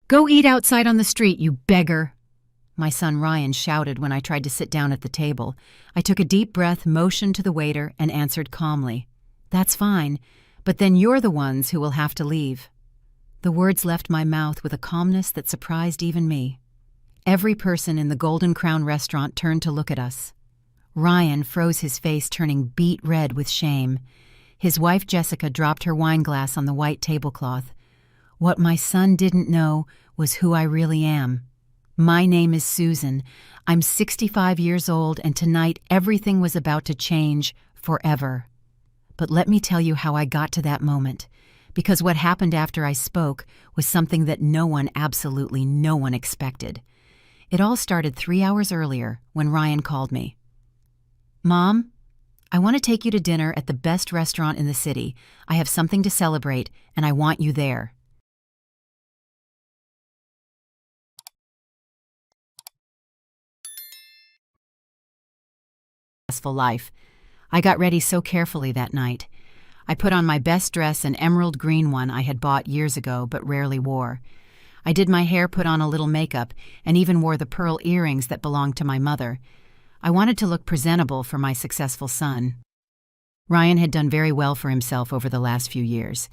Go eat outside on the street, you beggar! My son Ryan shouted when I tried to sit down at the table. I took a deep breath, motioned to the waiter, and answered calmly, "That's fine, but then you're the ones who will have to leave." The words left my mouth with a calmness that surprised even me. Every person in the Golden Crown restaurant turned to look at us. Ryan froze his face, turning beet red with shame. His wife Jessica dropped her wine glass on the white tablecloth. What my son didn't know was who I really am. My name is Susan. I'm 65 years old, and tonight everything was about to change forever. But let me tell you how I got to that moment, because what happened after I spoke was something that absolutely no one expected. It all started 3 hours earlier when Ryan called me. "Mom, I want to take you to dinner at the best restaurant in the city. I have something to celebrate, and I want you there." Successful life. I got ready so carefully that night. I put on my best dress, an emerald green one I had bought years ago but rarely wore. I did my hair, put on a little makeup, and even wore the pearl earrings that belonged to my mother. I wanted to look presentable for my successful son. Ryan had done very well for himself over the last few years.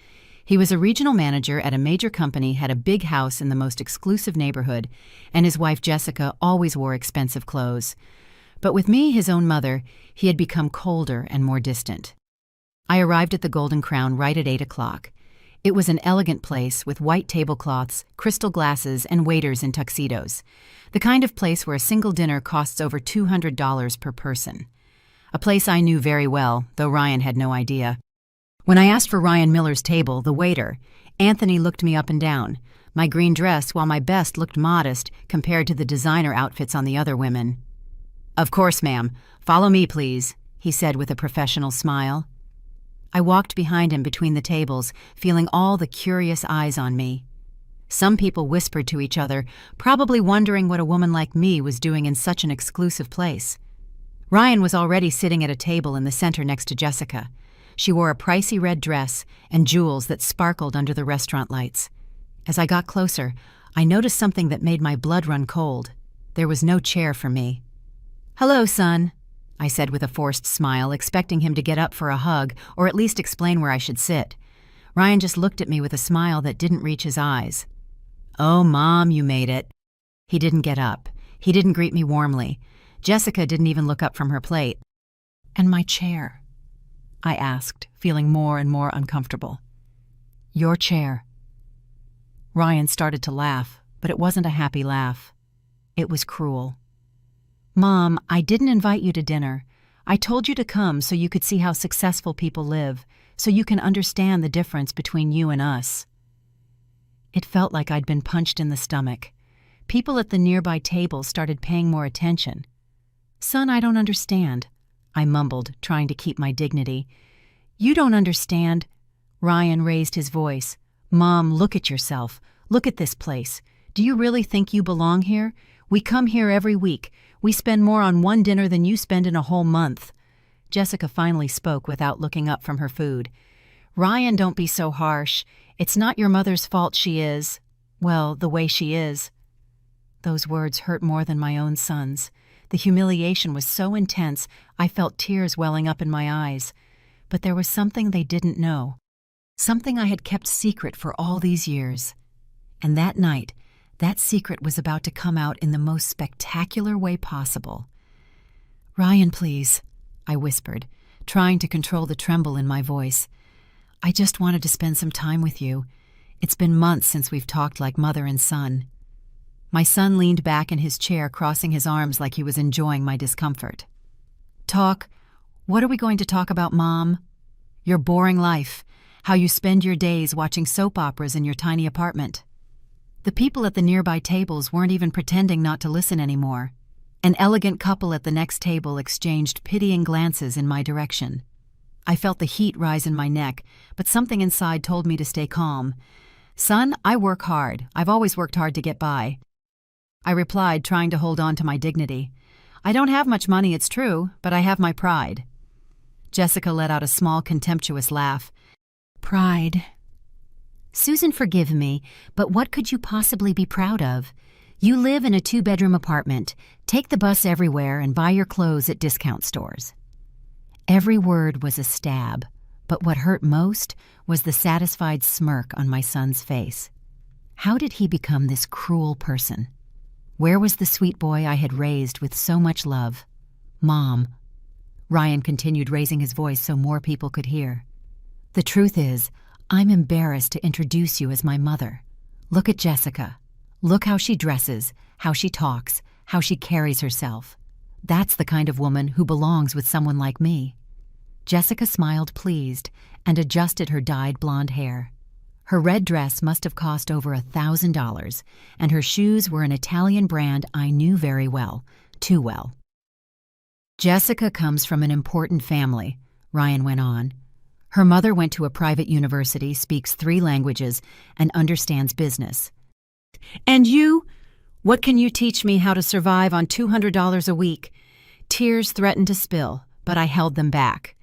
He was a regional manager at a major company, had a big house in the most exclusive neighborhood, and his wife Jessica always wore expensive clothes. But with me, his own mother, he had become colder and more distant. I arrived at the Golden Crown right at 8 o'clock. It was an elegant place with white tablecloths, crystal glasses, and waiters in tuxedos. The kind of place where a single dinner costs over $200 per person. A place I knew very well, though Ryan had no idea. When I asked for Ryan Miller's table, the waiter, Anthony, looked me up and down. My green dress, while my best, looked modest compared to the designer outfits on the other women. "Of course, ma'am. Follow me, please," he said with a professional smile. I walked behind him between the tables, feeling all the curious eyes on me. Some people whispered to each other, probably wondering what a woman like me was doing in such an exclusive place. Ryan was already sitting at a table in the center next to Jessica. She wore a pricey red dress and jewels that sparkled under the restaurant lights. As I got closer, I noticed something that made my blood run cold. There was no chair for me. "Hello, son," I said with a forced smile, expecting him to get up for a hug or at least explain where I should sit. Ryan just looked at me with a smile that didn't reach his eyes. "Oh, Mom, you made it." He didn't get up. He didn't greet me warmly. Jessica didn't even look up from her plate. "And my chair?" I asked, feeling more and more uncomfortable. "Your chair." Ryan started to laugh, but it wasn't a happy laugh. It was cruel. "Mom, I didn't invite you to dinner. I told you to come so you could see how successful people live, so you can understand the difference between you and us." It felt like I'd been punched in the stomach. People at the nearby table started paying more attention. "Son, I don't understand," I mumbled, trying to keep my dignity. "You don't understand." Ryan raised his voice. "Mom, look at yourself. Look at this place. Do you really think you belong here? We come here every week. We spend more on one dinner than you spend in a whole month." Jessica finally spoke without looking up from her food. "Ryan, don't be so harsh. It's not your mother's fault she is, well, the way she is." Those words hurt more than my own son's. The humiliation was so intense, I felt tears welling up in my eyes. But there was something they didn't know. Something I had kept secret for all these years. And that night, that secret was about to come out in the most spectacular way possible. "Ryan, please," I whispered, trying to control the tremble in my voice. "I just wanted to spend some time with you. It's been months since we've talked like mother and son." My son leaned back in his chair, crossing his arms like he was enjoying my discomfort. "Talk? What are we going to talk about, Mom?" "Your boring life, how you spend your days watching soap operas in your tiny apartment." The people at the nearby tables weren't even pretending not to listen anymore. An elegant couple at the next table exchanged pitying glances in my direction. I felt the heat rise in my neck, but something inside told me to stay calm. "Son, I work hard. I've always worked hard to get by." I replied, trying to hold on to my dignity. "I don't have much money, it's true, but I have my pride." Jessica let out a small, contemptuous laugh. "Pride. Susan, forgive me, but what could you possibly be proud of? You live in a 2-bedroom apartment, take the bus everywhere, and buy your clothes at discount stores. Every word was a stab, but what hurt most was the satisfied smirk on my son's face. How did he become this cruel person? Where was the sweet boy I had raised with so much love? Mom. Ryan continued, raising his voice so more people could hear. The truth is, I'm embarrassed to introduce you as my mother. Look at Jessica. Look how she dresses, how she talks, how she carries herself. That's the kind of woman who belongs with someone like me. Jessica smiled pleased and adjusted her dyed blonde hair. Her red dress must have cost over $1,000, and her shoes were an Italian brand I knew very well, too well. Jessica comes from an important family, Ryan went on. Her mother went to a private university, speaks 3 languages, and understands business. And you? What can you teach me how to survive on $200 a week? Tears threatened to spill, but I held them back.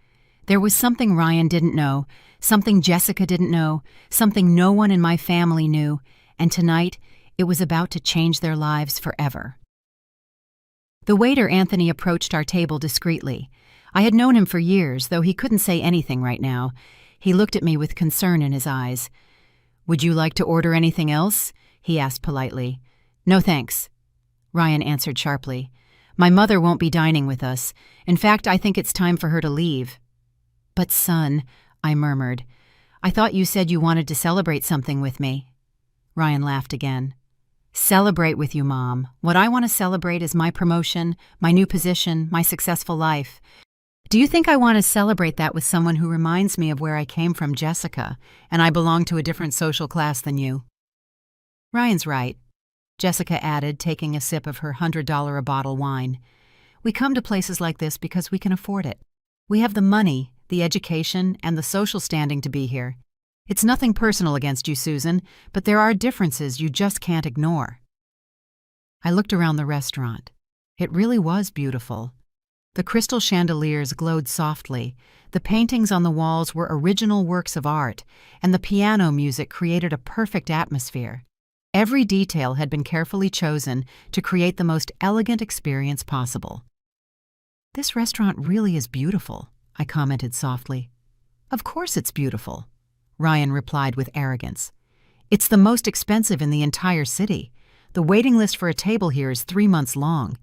There was something Ryan didn't know, something Jessica didn't know, something no one in my family knew, and tonight it was about to change their lives forever. The waiter Anthony approached our table discreetly. I had known him for years, though he couldn't say anything right now. He looked at me with concern in his eyes. "Would you like to order anything else?" he asked politely. "No thanks," Ryan answered sharply. "My mother won't be dining with us. In fact, I think it's time for her to leave." "But son," I murmured, "I thought you said you wanted to celebrate something with me." Ryan laughed again. "Celebrate with you, Mom. What I want to celebrate is my promotion, my new position, my successful life. Do you think I want to celebrate that with someone who reminds me of where I came from, Jessica, and I belong to a different social class than you?" "Ryan's right," Jessica added, taking a sip of her $100 a bottle wine. "We come to places like this because we can afford it. We have the money, the education, and the social standing to be here. It's nothing personal against you, Susan, but there are differences you just can't ignore." I looked around the restaurant. It really was beautiful. The crystal chandeliers glowed softly, the paintings on the walls were original works of art, and the piano music created a perfect atmosphere. Every detail had been carefully chosen to create the most elegant experience possible. "This restaurant really is beautiful," I commented softly. "Of course it's beautiful," Ryan replied with arrogance. "It's the most expensive in the entire city. The waiting list for a table here is 3 months long.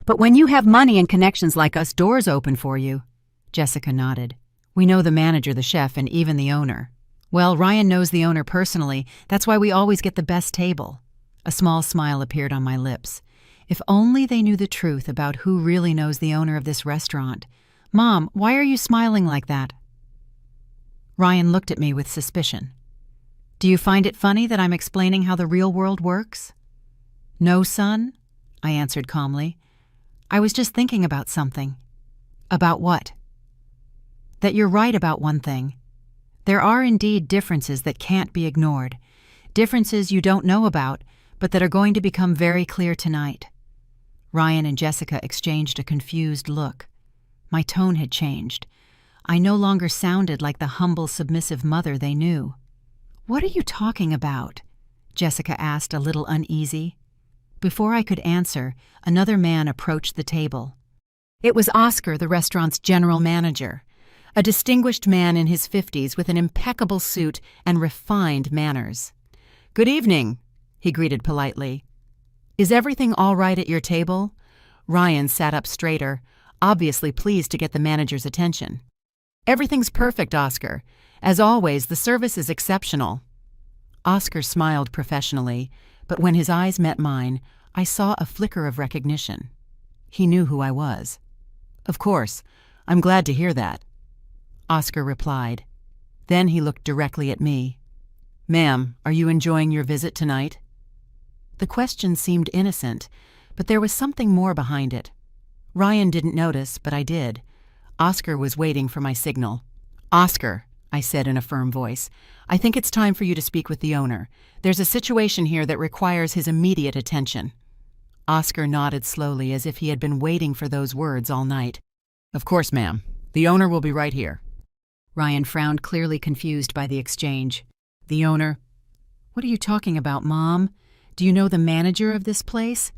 But when you have money and connections like us, doors open for you." Jessica nodded. "We know the manager, the chef, and even the owner." "Well, Ryan knows the owner personally. That's why we always get the best table." A small smile appeared on my lips. If only they knew the truth about who really knows the owner of this restaurant. "Mom, why are you smiling like that?" Ryan looked at me with suspicion. "Do you find it funny that I'm explaining how the real world works?" "No, son," I answered calmly. "I was just thinking about something." "About what?" "That you're right about one thing. There are indeed differences that can't be ignored. Differences you don't know about, but that are going to become very clear tonight." Ryan and Jessica exchanged a confused look. My tone had changed. I no longer sounded like the humble, submissive mother they knew. "What are you talking about?" Jessica asked, a little uneasy. Before I could answer, another man approached the table. It was Oscar, the restaurant's general manager, a distinguished man in his 50s with an impeccable suit and refined manners. "Good evening," he greeted politely. "Is everything all right at your table?" Ryan sat up straighter, obviously pleased to get the manager's attention. "Everything's perfect, Oscar. As always, the service is exceptional." Oscar smiled professionally, but when his eyes met mine, I saw a flicker of recognition. He knew who I was. "Of course. I'm glad to hear that," Oscar replied. Then he looked directly at me. "Ma'am, are you enjoying your visit tonight?" The question seemed innocent, but there was something more behind it. Ryan didn't notice, but I did. Oscar was waiting for my signal. "Oscar," I said in a firm voice, "I think it's time for you to speak with the owner. There's a situation here that requires his immediate attention." Oscar nodded slowly as if he had been waiting for those words all night. "Of course, ma'am. The owner will be right here." Ryan frowned, clearly confused by the exchange. "The owner? What are you talking about, Mom? Do you know the manager of this place?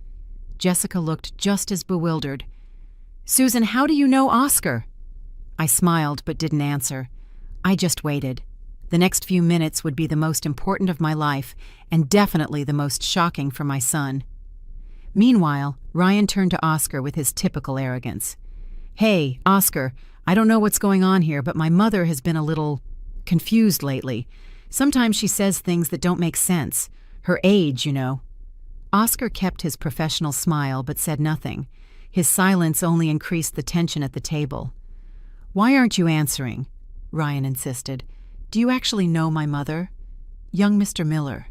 Jessica looked just as bewildered. Susan, how do you know Oscar? I smiled but didn't answer. I just waited. The next few minutes would be the most important of my life, and definitely the most shocking for my son. Meanwhile, Ryan turned to Oscar with his typical arrogance. Hey, Oscar, I don't know what's going on here, but my mother has been a little confused lately. Sometimes she says things that don't make sense. Her age, you know. Oscar kept his professional smile but said nothing. His silence only increased the tension at the table. Why aren't you answering? Ryan insisted. Do you actually know my mother? Young Mr. Miller.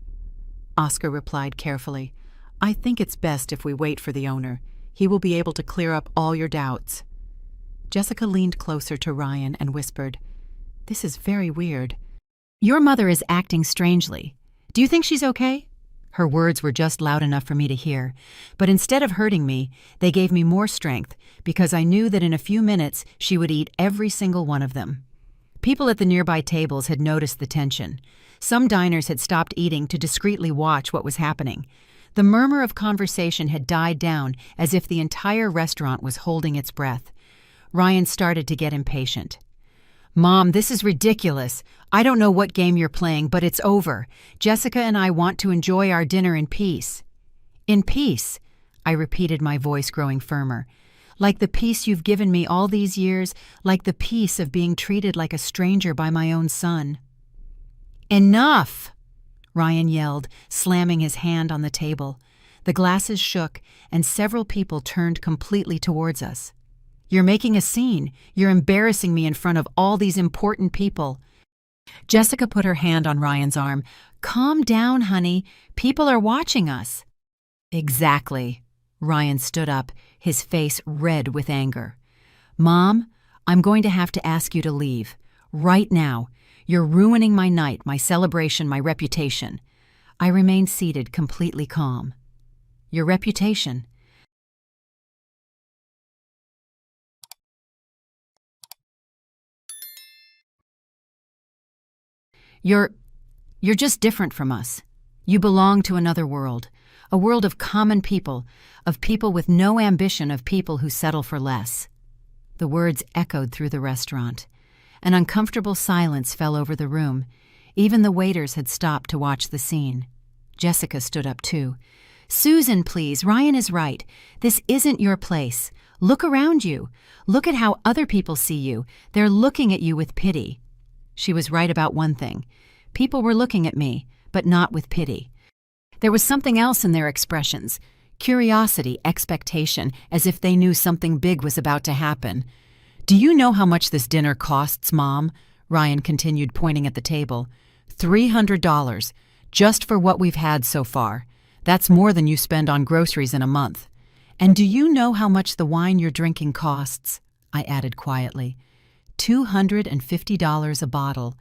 Oscar replied carefully. I think it's best if we wait for the owner. He will be able to clear up all your doubts. Jessica leaned closer to Ryan and whispered, This is very weird. Your mother is acting strangely. Do you think she's okay? Her words were just loud enough for me to hear, but instead of hurting me, they gave me more strength because I knew that in a few minutes she would eat every single one of them. People at the nearby tables had noticed the tension. Some diners had stopped eating to discreetly watch what was happening. The murmur of conversation had died down as if the entire restaurant was holding its breath. Ryan started to get impatient. Mom, this is ridiculous. I don't know what game you're playing, but it's over. Jessica and I want to enjoy our dinner in peace. In peace, I repeated, my voice growing firmer. Like the peace you've given me all these years, like the peace of being treated like a stranger by my own son. Enough! Ryan yelled, slamming his hand on the table. The glasses shook, and several people turned completely towards us. You're making a scene. You're embarrassing me in front of all these important people. Jessica put her hand on Ryan's arm. Calm down, honey. People are watching us. Exactly. Ryan stood up, his face red with anger. Mom, I'm going to have to ask you to leave. Right now. You're ruining my night, my celebration, my reputation. I remained seated, completely calm. Your reputation? You're just different from us. You belong to another world, a world of common people, of people with no ambition, of people who settle for less. The words echoed through the restaurant. An uncomfortable silence fell over the room. Even the waiters had stopped to watch the scene. Jessica stood up too. Susan, please, Ryan is right. This isn't your place. Look around you. Look at how other people see you. They're looking at you with pity. She was right about one thing. People were looking at me, but not with pity. There was something else in their expressions. Curiosity, expectation, as if they knew something big was about to happen. Do you know how much this dinner costs, Mom? Ryan continued, pointing at the table. $300, just for what we've had so far. That's more than you spend on groceries in a month. And do you know how much the wine you're drinking costs? I added quietly. $250 a bottle.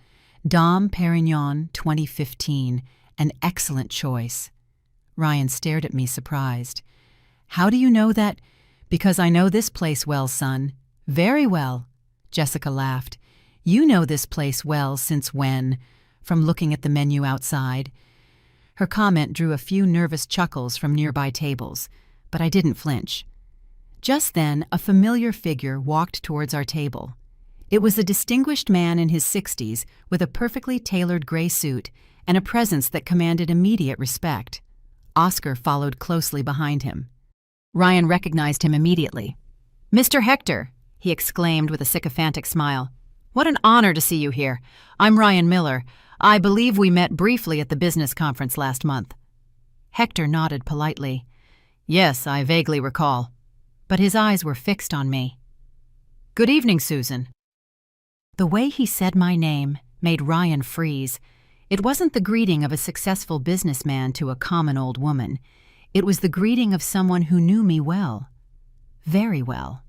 Dom Perignon 2015. An excellent choice. Ryan stared at me, surprised. How do you know that? Because I know this place well, son. Very well. Jessica laughed. You know this place well since when? From looking at the menu outside. Her comment drew a few nervous chuckles from nearby tables, but I didn't flinch. Just then, a familiar figure walked towards our table. It was a distinguished man in his 60s with a perfectly tailored gray suit and a presence that commanded immediate respect. Oscar followed closely behind him. Ryan recognized him immediately. Mr. Hector, he exclaimed with a sycophantic smile. What an honor to see you here. I'm Ryan Miller. I believe we met briefly at the business conference last month. Hector nodded politely. Yes, I vaguely recall. But his eyes were fixed on me. Good evening, Susan. The way he said my name made Ryan freeze. It wasn't the greeting of a successful businessman to a common old woman. It was the greeting of someone who knew me well. Very well.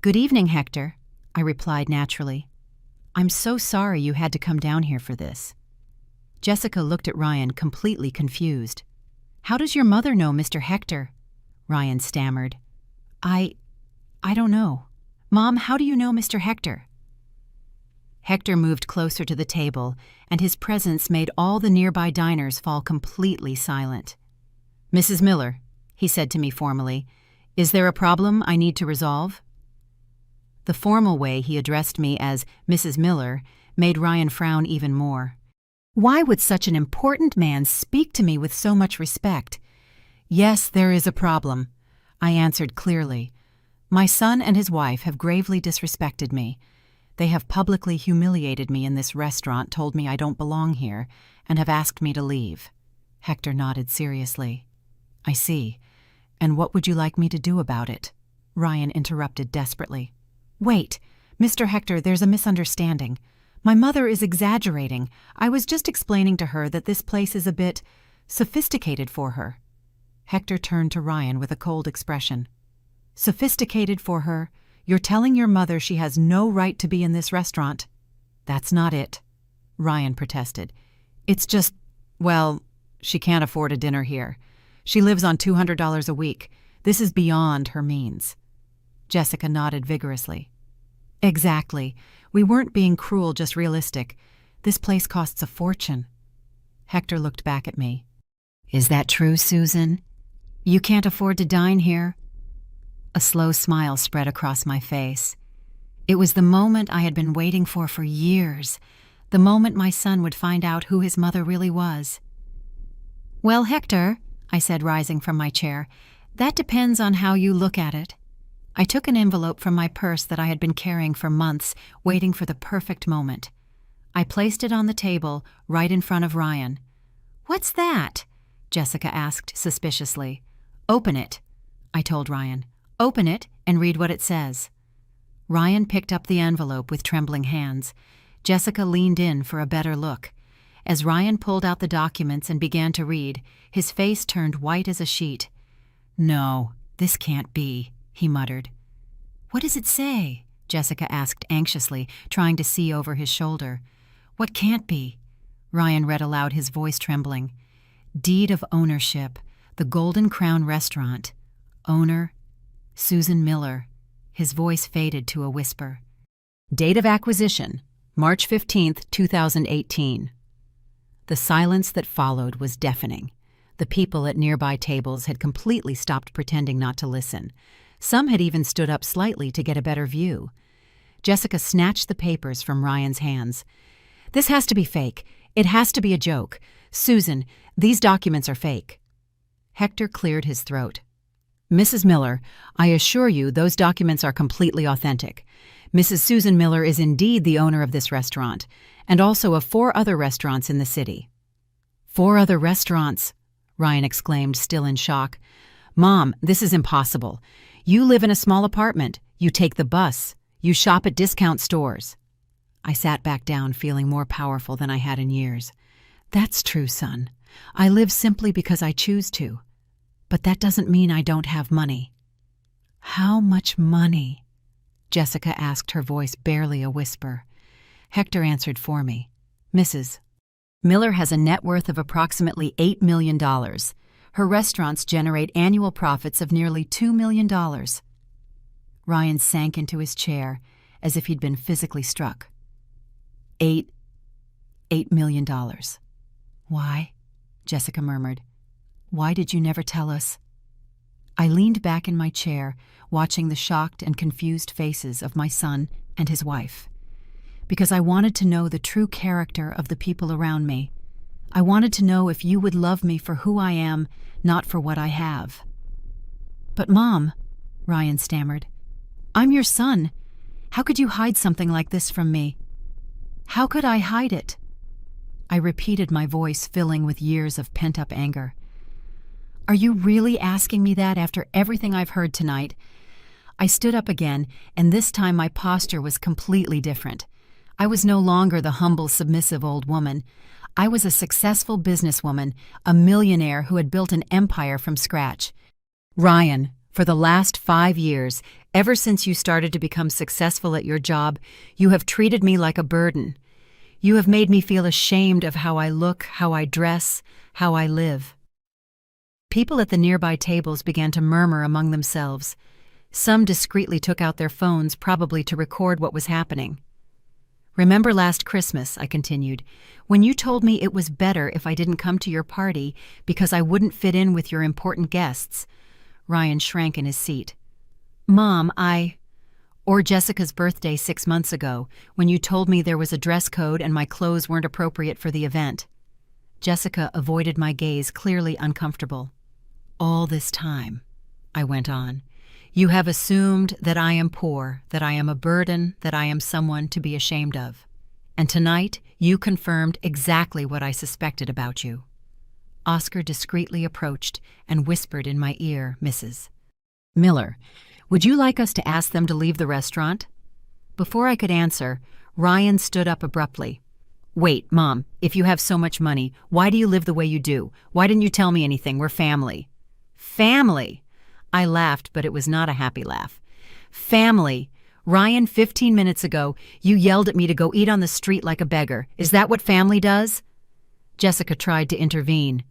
Good evening, Hector, I replied naturally. I'm so sorry you had to come down here for this. Jessica looked at Ryan, completely confused. How does your mother know Mr. Hector? Ryan stammered. I don't know. Mom, how do you know Mr. Hector? Hector moved closer to the table, and his presence made all the nearby diners fall completely silent. "Mrs. Miller," he said to me formally, "is there a problem I need to resolve?" The formal way he addressed me as Mrs. Miller made Ryan frown even more. Why would such an important man speak to me with so much respect? "Yes, there is a problem," I answered clearly. "My son and his wife have gravely disrespected me. They have publicly humiliated me in this restaurant, told me I don't belong here, and have asked me to leave." Hector nodded seriously. "I see. And what would you like me to do about it?" Ryan interrupted desperately. "Wait, Mr. Hector, there's a misunderstanding. My mother is exaggerating. I was just explaining to her that this place is a bit sophisticated for her." Hector turned to Ryan with a cold expression. "Sophisticated for her? You're telling your mother she has no right to be in this restaurant?" "That's not it," Ryan protested. "It's just, well, she can't afford a dinner here. She lives on $200 a week. This is beyond her means." Jessica nodded vigorously. "Exactly. We weren't being cruel, just realistic. This place costs a fortune." Hector looked back at me. "Is that true, Susan? You can't afford to dine here?" A slow smile spread across my face. It was the moment I had been waiting for years, the moment my son would find out who his mother really was. "Well, Hector," I said, rising from my chair, "that depends on how you look at it." I took an envelope from my purse that I had been carrying for months, waiting for the perfect moment. I placed it on the table, right in front of Ryan. "What's that?" Jessica asked suspiciously. "Open it," I told Ryan. "Open it and read what it says." Ryan picked up the envelope with trembling hands. Jessica leaned in for a better look. As Ryan pulled out the documents and began to read, his face turned white as a sheet. "No, this can't be," he muttered. "What does it say?" Jessica asked anxiously, trying to see over his shoulder. "What can't be?" Ryan read aloud, his voice trembling. "Deed of ownership, the Golden Crown Restaurant. Owner, Susan Miller." His voice faded to a whisper. "Date of acquisition, March 15th, 2018. The silence that followed was deafening. The people at nearby tables had completely stopped pretending not to listen. Some had even stood up slightly to get a better view. Jessica snatched the papers from Ryan's hands. "This has to be fake. It has to be a joke. Susan, these documents are fake." Hector cleared his throat. "Mrs. Miller, I assure you those documents are completely authentic. Mrs. Susan Miller is indeed the owner of this restaurant, and also of 4 other restaurants in the city." "4 other restaurants?" Ryan exclaimed, still in shock. "Mom, this is impossible. You live in a small apartment. You take the bus. You shop at discount stores." I sat back down, feeling more powerful than I had in years. "That's true, son. I live simply because I choose to. But that doesn't mean I don't have money." "How much money?" Jessica asked, her voice barely a whisper. Hector answered for me. "Mrs. Miller has a net worth of approximately $8 million. Her restaurants generate annual profits of nearly $2 million. Ryan sank into his chair as if he'd been physically struck. $8 million. "Why?" Jessica murmured. "Why did you never tell us?" I leaned back in my chair, watching the shocked and confused faces of my son and his wife. Because I wanted to know the true character of the people around me. I wanted to know if you would love me for who I am, not for what I have. "But Mom," Ryan stammered, "I'm your son. How could you hide something like this from me? How could I hide it?" I repeated, my voice filling with years of pent-up anger. "Are you really asking me that after everything I've heard tonight?" I stood up again, and this time my posture was completely different. I was no longer the humble, submissive old woman. I was a successful businesswoman, a millionaire who had built an empire from scratch. "Ryan, for the last 5 years, ever since you started to become successful at your job, you have treated me like a burden. You have made me feel ashamed of how I look, how I dress, how I live." People at the nearby tables began to murmur among themselves. Some discreetly took out their phones, probably to record what was happening. Remember last Christmas, I continued, when you told me it was better if I didn't come to your party because I wouldn't fit in with your important guests? Ryan shrank in his seat. Mom, Or Jessica's birthday 6 months ago, when you told me there was a dress code and my clothes weren't appropriate for the event. Jessica avoided my gaze, clearly uncomfortable. All this time, I went on, you have assumed that I am poor, that I am a burden, that I am someone to be ashamed of. And tonight, you confirmed exactly what I suspected about you. Oscar discreetly approached and whispered in my ear, Mrs. Miller, would you like us to ask them to leave the restaurant? Before I could answer, Ryan stood up abruptly. Wait, Mom, if you have so much money, why do you live the way you do? Why didn't you tell me anything? We're family. Family? I laughed, but it was not a happy laugh. Family? Ryan, 15 minutes ago, you yelled at me to go eat on the street like a beggar. Is that what family does? Jessica tried to intervene.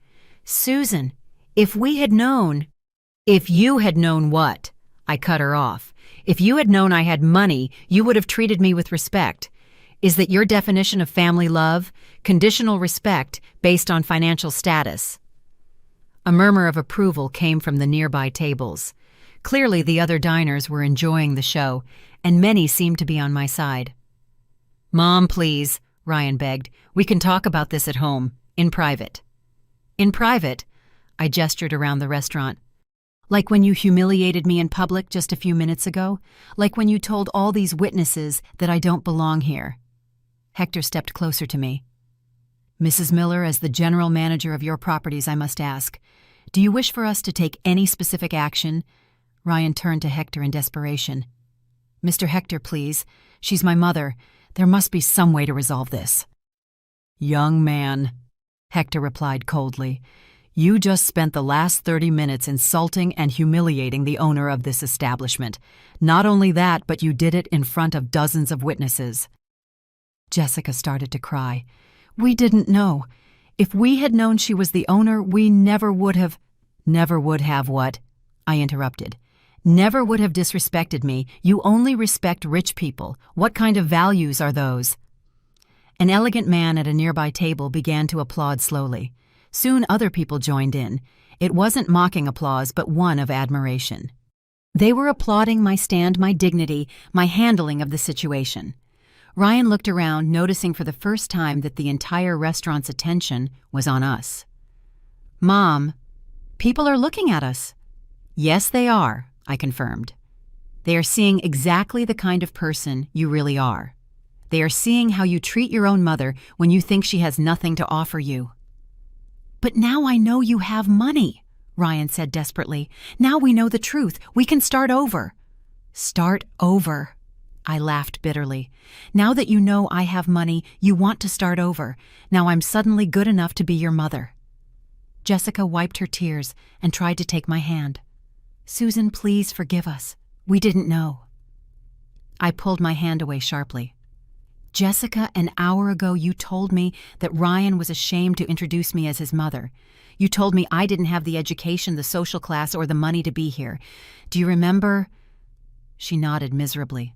Susan, if we had known... If you had known what? I cut her off. If you had known I had money, you would have treated me with respect. Is that your definition of family love? Conditional respect based on financial status? A murmur of approval came from the nearby tables. Clearly the other diners were enjoying the show, and many seemed to be on my side. Mom, please, Ryan begged. We can talk about this at home, in private. In private? I gestured around the restaurant. Like when you humiliated me in public just a few minutes ago? Like when you told all these witnesses that I don't belong here? Hector stepped closer to me. Mrs. Miller, as the general manager of your properties, I must ask, do you wish for us to take any specific action? Ryan turned to Hector in desperation. Mr. Hector, please. She's my mother. There must be some way to resolve this. Young man, Hector replied coldly, you just spent the last 30 minutes insulting and humiliating the owner of this establishment. Not only that, but you did it in front of dozens of witnesses. Jessica started to cry. We didn't know. If we had known she was the owner, we never would have... Never would have what? I interrupted. Never would have disrespected me. You only respect rich people. What kind of values are those? An elegant man at a nearby table began to applaud slowly. Soon other people joined in. It wasn't mocking applause, but one of admiration. They were applauding my stand, my dignity, my handling of the situation. Ryan looked around, noticing for the first time that the entire restaurant's attention was on us. Mom, people are looking at us. Yes, they are, I confirmed. They are seeing exactly the kind of person you really are. They are seeing how you treat your own mother when you think she has nothing to offer you. But now I know you have money, Ryan said desperately. Now we know the truth. We can start over. Start over. I laughed bitterly. Now that you know I have money, you want to start over. Now I'm suddenly good enough to be your mother. Jessica wiped her tears and tried to take my hand. Susan, please forgive us. We didn't know. I pulled my hand away sharply. Jessica, an hour ago you told me that Ryan was ashamed to introduce me as his mother. You told me I didn't have the education, the social class, or the money to be here. Do you remember? She nodded miserably.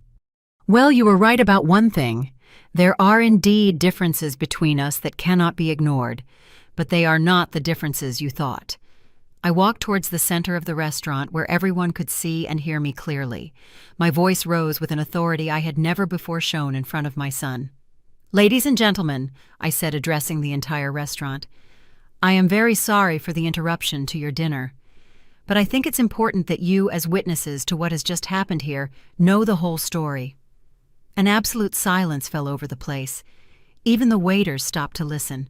Well, you were right about one thing. There are indeed differences between us that cannot be ignored, but they are not the differences you thought. I walked towards the center of the restaurant where everyone could see and hear me clearly. My voice rose with an authority I had never before shown in front of my son. Ladies and gentlemen, I said, addressing the entire restaurant, I am very sorry for the interruption to your dinner, but I think it's important that you, as witnesses to what has just happened here, know the whole story. An absolute silence fell over the place. Even the waiters stopped to listen.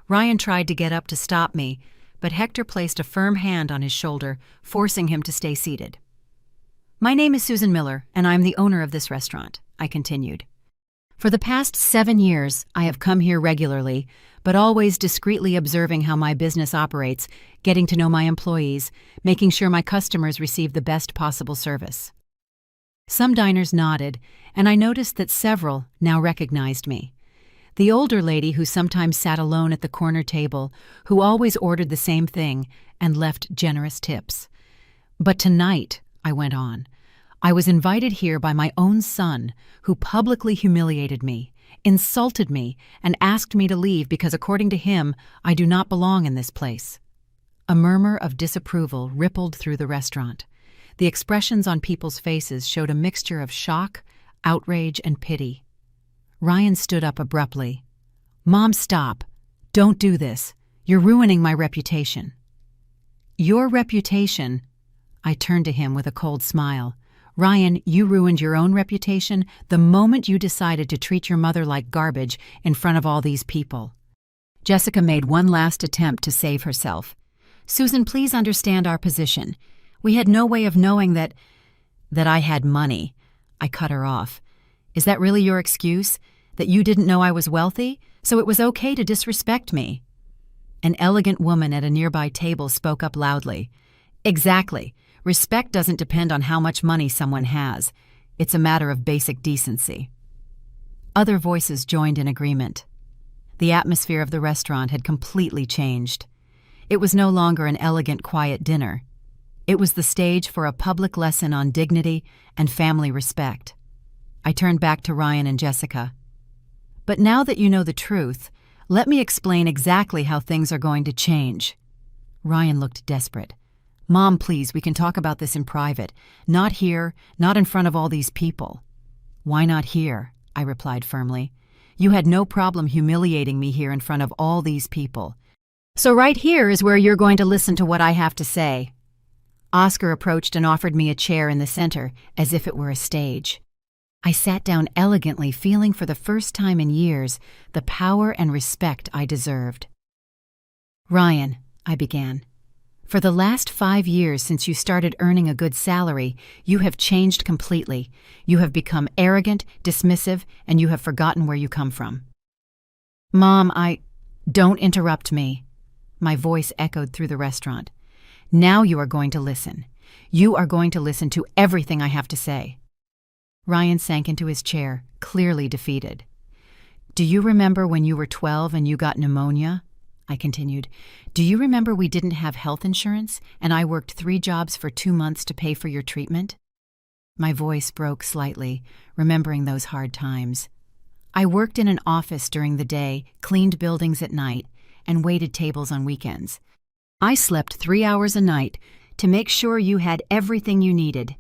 Ryan tried to get up to stop me, but Hector placed a firm hand on his shoulder, forcing him to stay seated. My name is Susan Miller, and I'm the owner of this restaurant, I continued. For the past 7 years, I have come here regularly, but always discreetly observing how my business operates, getting to know my employees, making sure my customers receive the best possible service. Some diners nodded, and I noticed that several now recognized me. The older lady who sometimes sat alone at the corner table, who always ordered the same thing and left generous tips. But tonight, I went on, I was invited here by my own son, who publicly humiliated me, insulted me, and asked me to leave because, according to him, I do not belong in this place. A murmur of disapproval rippled through the restaurant. The expressions on people's faces showed a mixture of shock, outrage, and pity. Ryan stood up abruptly. "Mom, stop. Don't do this. You're ruining my reputation." "Your reputation?" I turned to him with a cold smile. "Ryan, you ruined your own reputation the moment you decided to treat your mother like garbage in front of all these people." Jessica made one last attempt to save herself. "Susan, please understand our position. We had no way of knowing that I had money." I cut her off. "Is that really your excuse? That you didn't know I was wealthy, so it was okay to disrespect me?" An elegant woman at a nearby table spoke up loudly. "Exactly. Respect doesn't depend on how much money someone has. It's a matter of basic decency." Other voices joined in agreement. The atmosphere of the restaurant had completely changed. It was no longer an elegant, quiet dinner. It was the stage for a public lesson on dignity and family respect. I turned back to Ryan and Jessica. "But now that you know the truth, let me explain exactly how things are going to change." Ryan looked desperate. "Mom, please, we can talk about this in private. Not here, not in front of all these people." "Why not here?" I replied firmly. "You had no problem humiliating me here in front of all these people. So right here is where you're going to listen to what I have to say." Oscar approached and offered me a chair in the center, as if it were a stage. I sat down elegantly, feeling for the first time in years the power and respect I deserved. "Ryan," I began, "for the last 5 years since you started earning a good salary, you have changed completely. You have become arrogant, dismissive, and you have forgotten where you come from." "Mom, Don't interrupt me." My voice echoed through the restaurant. "Now you are going to listen. You are going to listen to everything I have to say." Ryan sank into his chair, clearly defeated. "Do you remember when you were 12 and you got pneumonia?" I continued. "Do you remember we didn't have health insurance and I worked 3 jobs for 2 months to pay for your treatment?" My voice broke slightly, remembering those hard times. "I worked in an office during the day, cleaned buildings at night, and waited tables on weekends. I slept 3 hours a night to make sure you had everything you needed."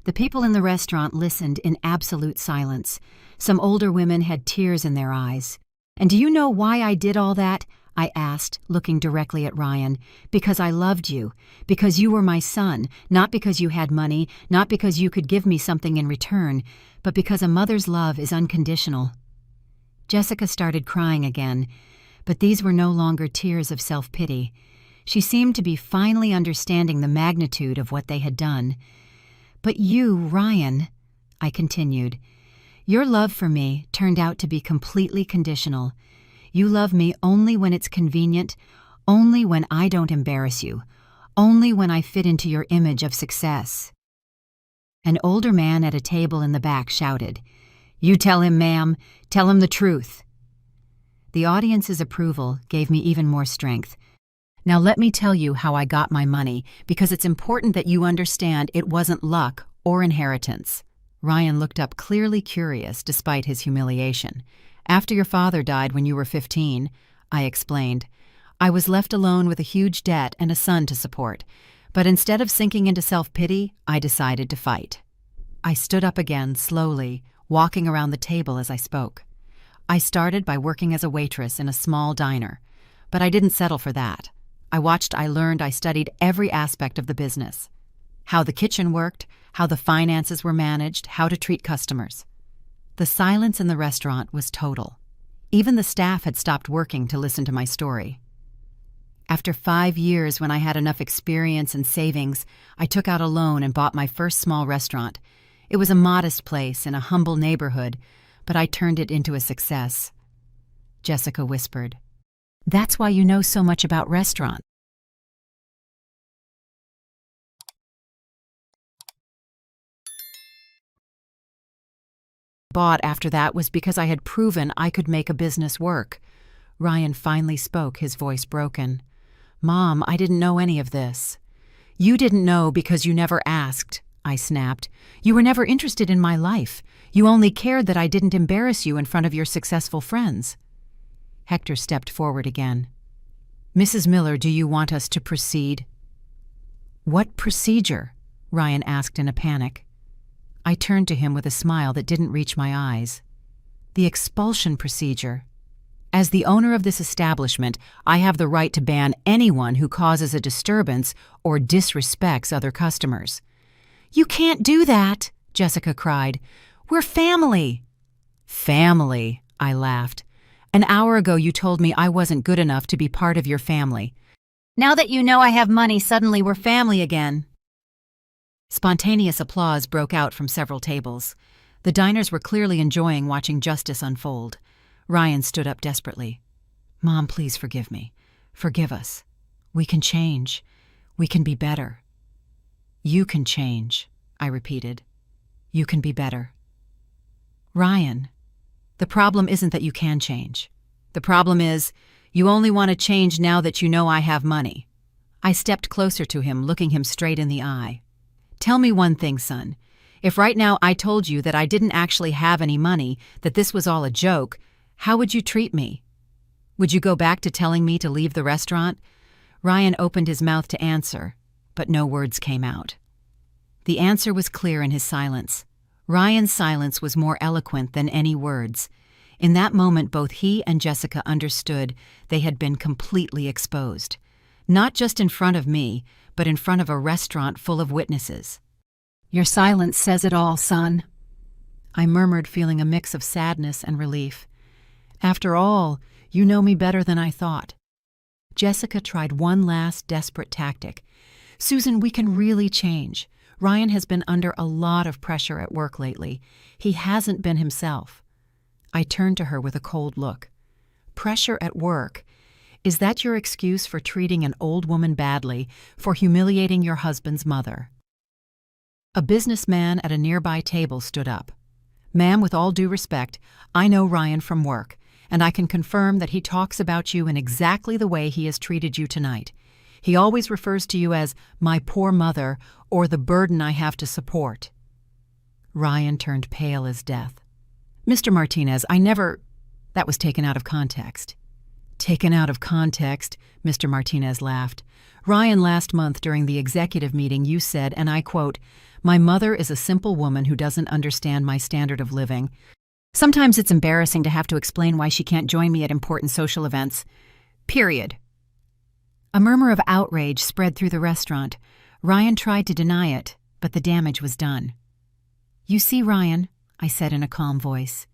The people in the restaurant listened in absolute silence. Some older women had tears in their eyes. "And do you know why I did all that?" I asked, looking directly at Ryan. "Because I loved you. Because you were my son. Not because you had money, not because you could give me something in return, but because a mother's love is unconditional." Jessica started crying again, but these were no longer tears of self-pity. She seemed to be finally understanding the magnitude of what they had done. "But you, Ryan," I continued, "your love for me turned out to be completely conditional. You love me only when it's convenient, only when I don't embarrass you, only when I fit into your image of success." An older man at a table in the back shouted, "You tell him, ma'am. Tell him the truth." The audience's approval gave me even more strength. "Now let me tell you how I got my money, because it's important that you understand it wasn't luck or inheritance." Ryan looked up, clearly curious despite his humiliation. "After your father died when you were 15, I explained, I was left alone with a huge debt and a son to support. But instead of sinking into self-pity, I decided to fight." I stood up again, slowly, walking around the table as I spoke. "I started by working as a waitress in a small diner, but I didn't settle for that. I watched, I learned, I studied every aspect of the business. How the kitchen worked, how the finances were managed, how to treat customers. The silence in the restaurant was total. Even the staff had stopped working to listen to my story. After 5 years, when I had enough experience and savings, I took out a loan and bought my first small restaurant. It was a modest place in a humble neighborhood, but I turned it into a success." Jessica whispered, "That's why you know so much about restaurants." Bought after that was because I had proven I could make a business work. Ryan finally spoke, his voice broken. "Mom, I didn't know any of this." "You didn't know because you never asked," I snapped. "You were never interested in my life. You only cared that I didn't embarrass you in front of your successful friends." Hector stepped forward again. "Mrs. Miller, do you want us to proceed?" "What procedure?" Ryan asked in a panic. I turned to him with a smile that didn't reach my eyes. "The expulsion procedure. As the owner of this establishment, I have the right to ban anyone who causes a disturbance or disrespects other customers." "You can't do that," Jessica cried. "We're family." "Family," I laughed. "An hour ago you told me I wasn't good enough to be part of your family. Now that you know I have money, suddenly we're family again." Spontaneous applause broke out from several tables. The diners were clearly enjoying watching justice unfold. Ryan stood up desperately. "Mom, please forgive me. Forgive us. We can change. We can be better." "You can change," I repeated. "You can be better." "Ryan, the problem isn't that you can change. The problem is, you only want to change now that you know I have money." I stepped closer to him, looking him straight in the eye. "Tell me one thing, son. If right now I told you that I didn't actually have any money, that this was all a joke, how would you treat me? Would you go back to telling me to leave the restaurant?" Ryan opened his mouth to answer, but no words came out. The answer was clear in his silence. Ryan's silence was more eloquent than any words. In that moment, both he and Jessica understood they had been completely exposed. Not just in front of me, but in front of a restaurant full of witnesses. "Your silence says it all, son," I murmured, feeling a mix of sadness and relief. "After all, you know me better than I thought." Jessica tried one last desperate tactic. "Susan, we can really change. Ryan has been under a lot of pressure at work lately. He hasn't been himself." I turned to her with a cold look. "Pressure at work? Is that your excuse for treating an old woman badly, for humiliating your husband's mother?" A businessman at a nearby table stood up. "Ma'am, with all due respect, I know Ryan from work, and I can confirm that he talks about you in exactly the way he has treated you tonight. He always refers to you as my poor mother or the burden I have to support." Ryan turned pale as death. "Mr. Martinez, I never—" That was taken out of context. "Taken out of context," Mr. Martinez laughed. "Ryan, last month during the executive meeting you said, and I quote, 'My mother is a simple woman who doesn't understand my standard of living. Sometimes it's embarrassing to have to explain why she can't join me at important social events. Period.'" A murmur of outrage spread through the restaurant. Ryan tried to deny it, but the damage was done. "You see, Ryan," I said in a calm voice,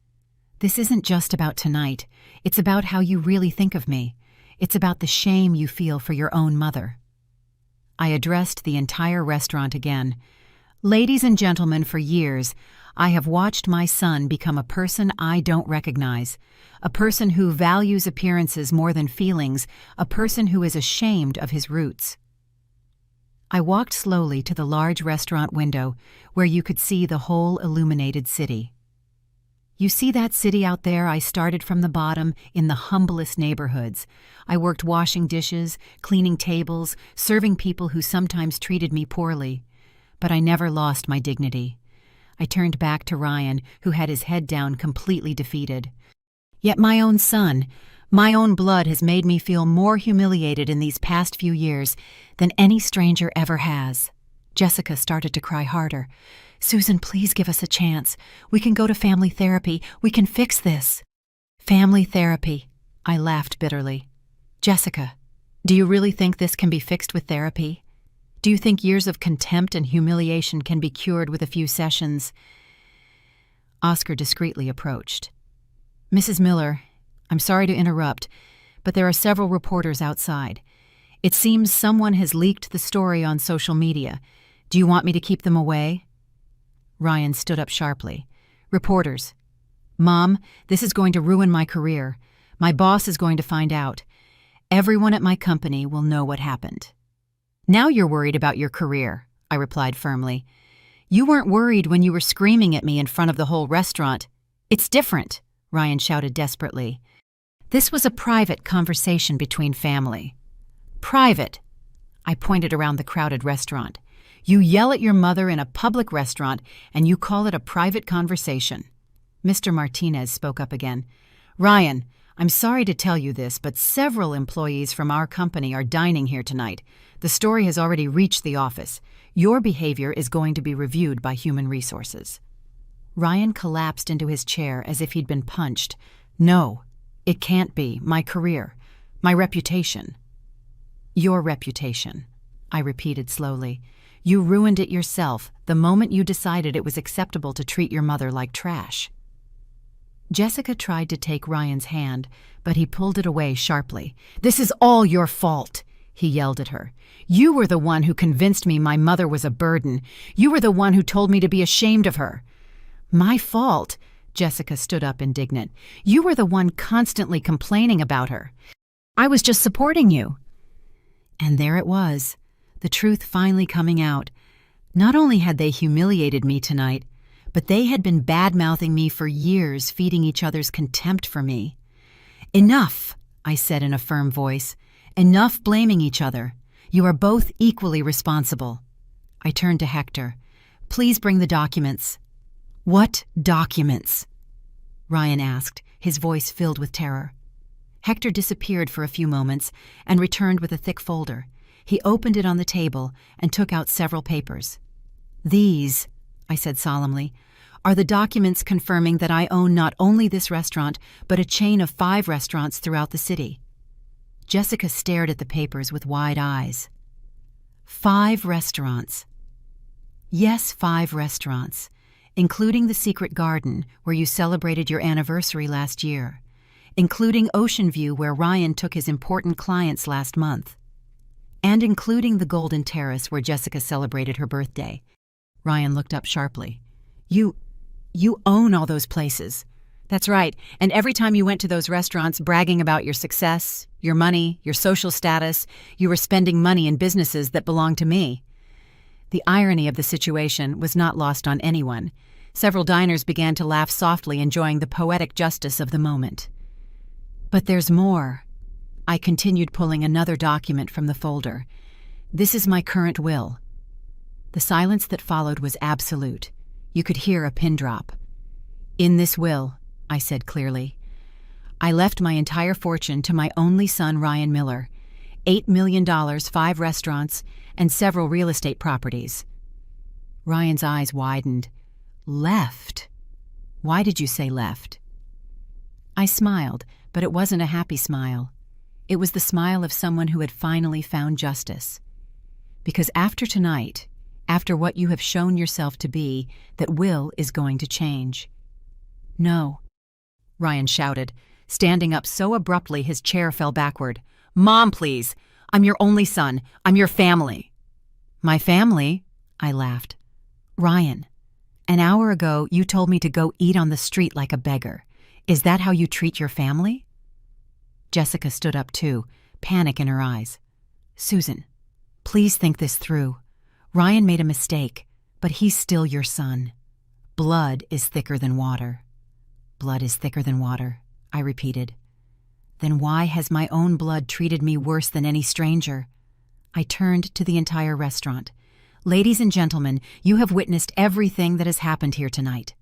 "this isn't just about tonight. It's about how you really think of me. It's about the shame you feel for your own mother." I addressed the entire restaurant again. "Ladies and gentlemen, for years, I have watched my son become a person I don't recognize, a person who values appearances more than feelings, a person who is ashamed of his roots." I walked slowly to the large restaurant window where you could see the whole illuminated city. "You see that city out there? I started from the bottom in the humblest neighborhoods. I worked washing dishes, cleaning tables, serving people who sometimes treated me poorly. But I never lost my dignity." I turned back to Ryan, who had his head down, completely defeated. "Yet my own son, my own blood has made me feel more humiliated in these past few years than any stranger ever has." Jessica started to cry harder. "Susan, please give us a chance. We can go to family therapy. We can fix this." "Family therapy," I laughed bitterly. "Jessica, do you really think this can be fixed with therapy? Do you think years of contempt and humiliation can be cured with a few sessions?" Oscar discreetly approached. "Mrs. Miller, I'm sorry to interrupt, but there are several reporters outside. It seems someone has leaked the story on social media. Do you want me to keep them away?" Ryan stood up sharply. "Reporters. Mom, this is going to ruin my career. My boss is going to find out. Everyone at my company will know what happened." "Now you're worried about your career," I replied firmly. "You weren't worried when you were screaming at me in front of the whole restaurant. It's different," Ryan shouted desperately. "This was a private conversation between family." "Private?" I pointed around the crowded restaurant. You yell at your mother in a public restaurant, and you call it a private conversation. Mr. Martinez spoke up again. Ryan, I'm sorry to tell you this, but several employees from our company are dining here tonight. The story has already reached the office. Your behavior is going to be reviewed by Human Resources. Ryan collapsed into his chair as if he'd been punched. No, it can't be. My career. My reputation. Your reputation, I repeated slowly. You ruined it yourself the moment you decided it was acceptable to treat your mother like trash. Jessica tried to take Ryan's hand, but he pulled it away sharply. This is all your fault, he yelled at her. You were the one who convinced me my mother was a burden. You were the one who told me to be ashamed of her. My fault? Jessica stood up indignant. You were the one constantly complaining about her. I was just supporting you. And there it was, the truth finally coming out. Not only had they humiliated me tonight, but they had been bad-mouthing me for years, feeding each other's contempt for me. Enough, I said in a firm voice. Enough blaming each other. You are both equally responsible. I turned to Hector. Please bring the documents. What documents? Ryan asked, his voice filled with terror. Hector disappeared for a few moments and returned with a thick folder. He opened it on the table and took out several papers. These, I said solemnly, are the documents confirming that I own not only this restaurant, but a chain of 5 restaurants throughout the city. Jessica stared at the papers with wide eyes. 5 restaurants. Yes, 5 restaurants, including the Secret Garden, where you celebrated your anniversary last year, including Ocean View, where Ryan took his important clients last month, and including the Golden Terrace, where Jessica celebrated her birthday. Ryan looked up sharply. You own all those places. That's right, and every time you went to those restaurants bragging about your success, your money, your social status, you were spending money in businesses that belonged to me. The irony of the situation was not lost on anyone. Several diners began to laugh softly, enjoying the poetic justice of the moment. But there's more. I continued, pulling another document from the folder. This is my current will. The silence that followed was absolute. You could hear a pin drop. In this will, I said clearly, I left my entire fortune to my only son, Ryan Miller. $8 million, 5 restaurants, and several real estate properties. Ryan's eyes widened. Left? Why did you say left? I smiled, but it wasn't a happy smile. It was the smile of someone who had finally found justice. Because after tonight, after what you have shown yourself to be, that will is going to change. No, Ryan shouted, standing up so abruptly his chair fell backward. Mom, please. I'm your only son. I'm your family. My family? I laughed. Ryan, an hour ago you told me to go eat on the street like a beggar. Is that how you treat your family? Jessica stood up too, panic in her eyes. Susan, please think this through. Ryan made a mistake, but he's still your son. Blood is thicker than water. Blood is thicker than water, I repeated. Then why has my own blood treated me worse than any stranger? I turned to the entire restaurant. Ladies and gentlemen, you have witnessed everything that has happened here tonight.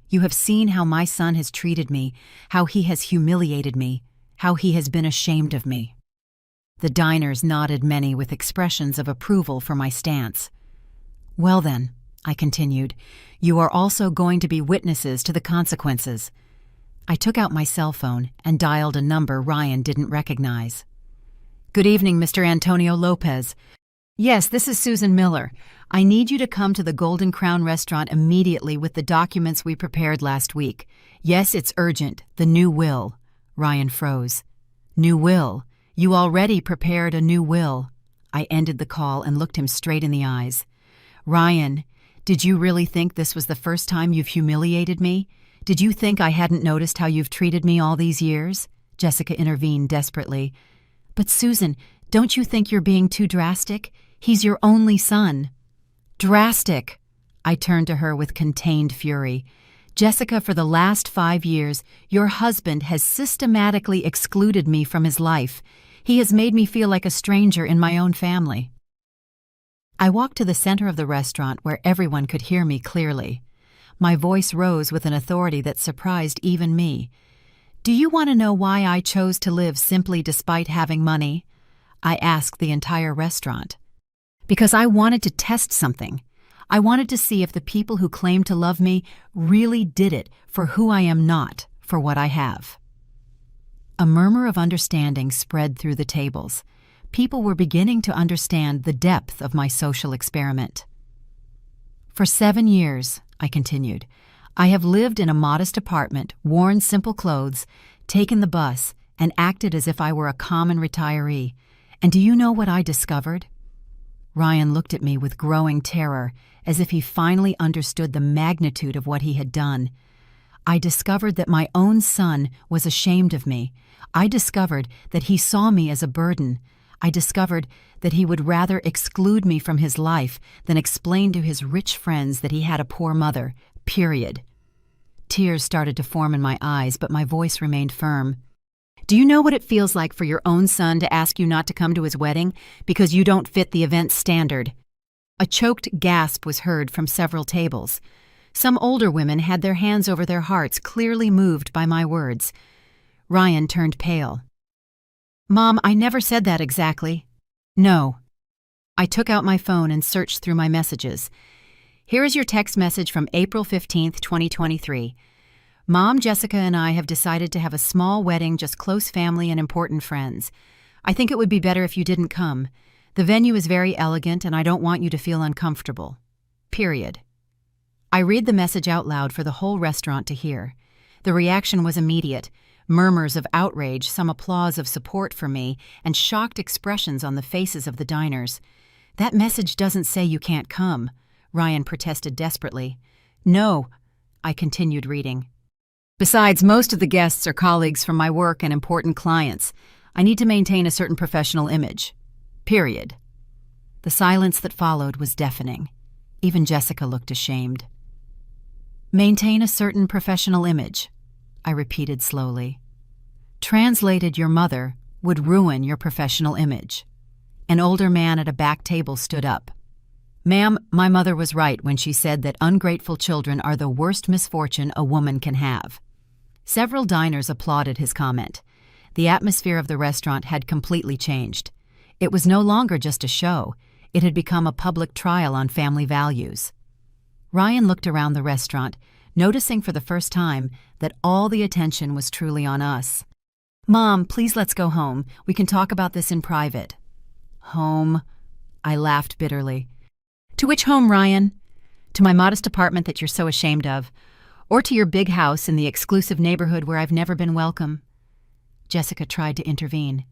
You have seen how my son has treated me, how he has humiliated me, how he has been ashamed of me. The diners nodded, many with expressions of approval for my stance. Well then, I continued, you are also going to be witnesses to the consequences. I took out my cell phone and dialed a number Ryan didn't recognize. Good evening, Mr. Antonio Lopez. Yes, this is Susan Miller. I need you to come to the Golden Crown restaurant immediately with the documents we prepared last week. Yes, it's urgent. The new will. Ryan froze. New will? You already prepared a new will. I ended the call and looked him straight in the eyes. Ryan, did you really think this was the first time you've humiliated me? Did you think I hadn't noticed how you've treated me all these years? Jessica intervened desperately. But Susan, don't you think you're being too drastic? He's your only son. Drastic! I turned to her with contained fury. Jessica, for the last 5 years, your husband has systematically excluded me from his life. He has made me feel like a stranger in my own family. I walked to the center of the restaurant where everyone could hear me clearly. My voice rose with an authority that surprised even me. "Do you want to know why I chose to live simply despite having money?" I asked the entire restaurant. "Because I wanted to test something. I wanted to see if the people who claimed to love me really did it for who I am, not for what I have." A murmur of understanding spread through the tables. People were beginning to understand the depth of my social experiment. "For 7 years," I continued, "I have lived in a modest apartment, worn simple clothes, taken the bus, and acted as if I were a common retiree. And do you know what I discovered?" Ryan looked at me with growing terror, as if he finally understood the magnitude of what he had done. I discovered that my own son was ashamed of me. I discovered that he saw me as a burden. I discovered that he would rather exclude me from his life than explain to his rich friends that he had a poor mother, period. Tears started to form in my eyes, but my voice remained firm. "Do you know what it feels like for your own son to ask you not to come to his wedding because you don't fit the event standard?" A choked gasp was heard from several tables. Some older women had their hands over their hearts, clearly moved by my words. Ryan turned pale. "Mom, I never said that exactly." "No." I took out my phone and searched through my messages. "Here is your text message from April 15th, 2023. Mom, Jessica, and I have decided to have a small wedding, just close family and important friends. I think it would be better if you didn't come. The venue is very elegant and I don't want you to feel uncomfortable. Period." I read the message out loud for the whole restaurant to hear. The reaction was immediate. Murmurs of outrage, some applause of support for me, and shocked expressions on the faces of the diners. "That message doesn't say you can't come," Ryan protested desperately. "No," I continued reading. "Besides, most of the guests are colleagues from my work and important clients. I need to maintain a certain professional image. Period." The silence that followed was deafening. Even Jessica looked ashamed. "Maintain a certain professional image," I repeated slowly. Translated, your mother would ruin your professional image. An older man at a back table stood up. "Ma'am, my mother was right when she said that ungrateful children are the worst misfortune a woman can have." Several diners applauded his comment. The atmosphere of the restaurant had completely changed. It was no longer just a show. It had become a public trial on family values. Ryan looked around the restaurant, noticing for the first time that all the attention was truly on us. "Mom, please let's go home. We can talk about this in private." "Home?" I laughed bitterly. "To which home, Ryan? To my modest apartment that you're so ashamed of? Or to your big house in the exclusive neighborhood where I've never been welcome?" Jessica tried to intervene.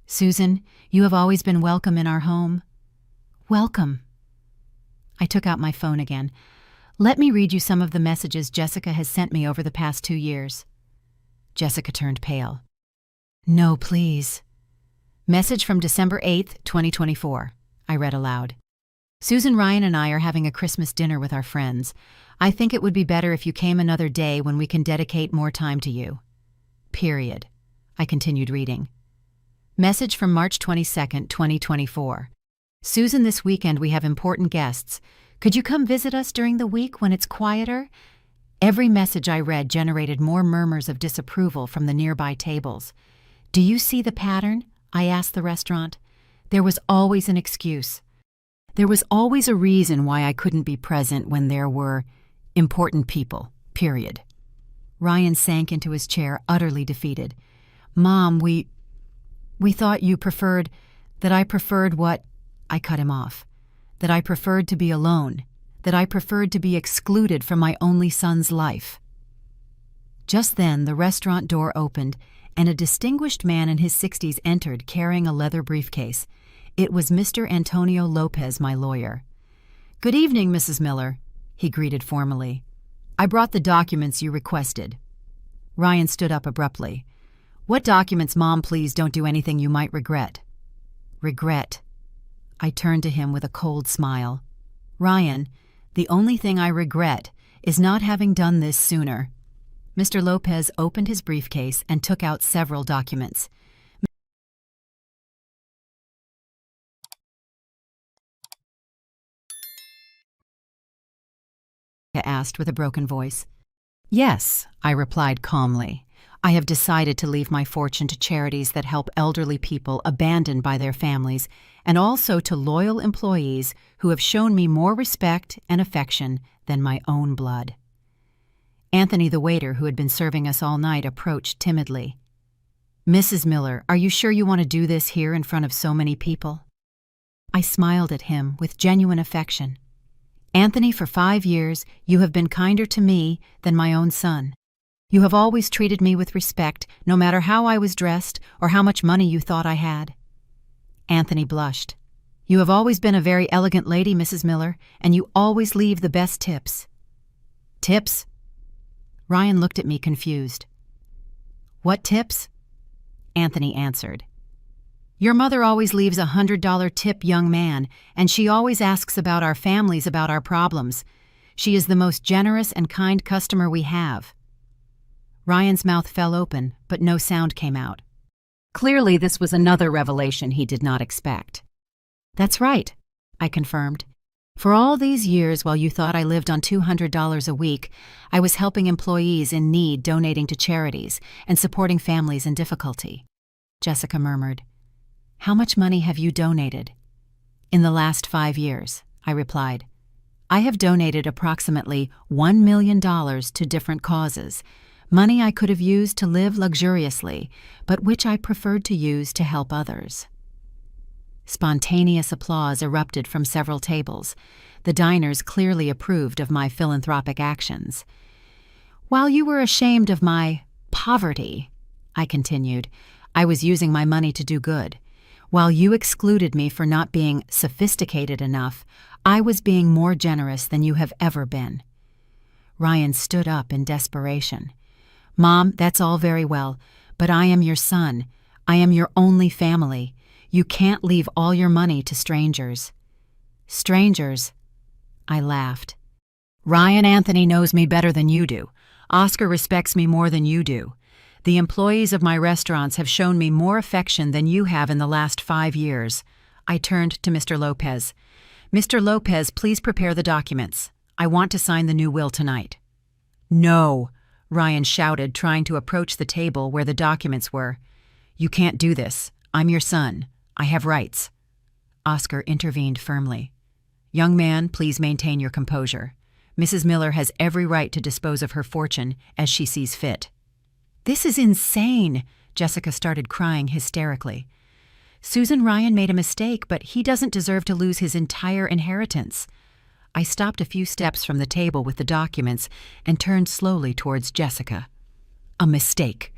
"Susan, you have always been welcome in our home." "Welcome." I took out my phone again. "Let me read you some of the messages Jessica has sent me over the past 2 years. Jessica turned pale. "No, please." "Message from December 8th, 2024. I read aloud. "Susan, Ryan, and I are having a Christmas dinner with our friends. I think it would be better if you came another day when we can dedicate more time to you. Period." I continued reading. Message from March 22nd, 2024. "Susan, this weekend we have important guests. Could you come visit us during the week when it's quieter?" Every message I read generated more murmurs of disapproval from the nearby tables. "Do you see the pattern?" I asked the restaurant. There was always an excuse. There was always a reason why I couldn't be present when there were important people, period. Ryan sank into his chair, utterly defeated. "Mom, we thought you preferred, that I preferred what—" I cut him off. "That I preferred to be alone. That I preferred to be excluded from my only son's life." Just then, the restaurant door opened, and a distinguished man in his 60s entered carrying a leather briefcase. It was Mr. Antonio Lopez, my lawyer. "Good evening, Mrs. Miller," he greeted formally. "I brought the documents you requested." Ryan stood up abruptly. "What documents, Mom? Please don't do anything you might regret." "Regret?" I turned to him with a cold smile. "Ryan, the only thing I regret is not having done this sooner." Mr. Lopez opened his briefcase and took out several documents. asked with a broken voice. Yes, I replied calmly. I have decided to leave my fortune to charities that help elderly people abandoned by their families, and also to loyal employees who have shown me more respect and affection than my own blood. Anthony, the waiter who had been serving us all night, approached timidly. Mrs. Miller, are you sure you want to do this here in front of so many people? I smiled at him with genuine affection. Anthony, for 5 years, you have been kinder to me than my own son. You have always treated me with respect, no matter how I was dressed or how much money you thought I had. Anthony blushed. You have always been a very elegant lady, Mrs. Miller, and you always leave the best tips. Tips? Ryan looked at me confused. What tips? Anthony answered. Your mother always leaves a $100 tip, young man, and she always asks about our families, about our problems. She is the most generous and kind customer we have. Ryan's mouth fell open, but no sound came out. Clearly, this was another revelation he did not expect. That's right, I confirmed. For all these years, while you thought I lived on $200 a week, I was helping employees in need, donating to charities, and supporting families in difficulty. Jessica murmured. How much money have you donated? In the last 5 years, I replied. I have donated approximately $1 million to different causes, money I could have used to live luxuriously, but which I preferred to use to help others. Spontaneous applause erupted from several tables. The diners clearly approved of my philanthropic actions. While you were ashamed of my poverty, I continued, I was using my money to do good. While you excluded me for not being sophisticated enough, I was being more generous than you have ever been. Ryan stood up in desperation. Mom, that's all very well, but I am your son. I am your only family. You can't leave all your money to strangers. Strangers? I laughed. Ryan, Anthony knows me better than you do. Oscar respects me more than you do. The employees of my restaurants have shown me more affection than you have in the last 5 years. I turned to Mr. Lopez. Mr. Lopez, please prepare the documents. I want to sign the new will tonight. No, Ryan shouted, trying to approach the table where the documents were. You can't do this. I'm your son. I have rights. Oscar intervened firmly. Young man, please maintain your composure. Mrs. Miller has every right to dispose of her fortune as she sees fit. This is insane, Jessica started crying hysterically. Susan, Ryan made a mistake, but he doesn't deserve to lose his entire inheritance. I stopped a few steps from the table with the documents and turned slowly towards Jessica. A mistake.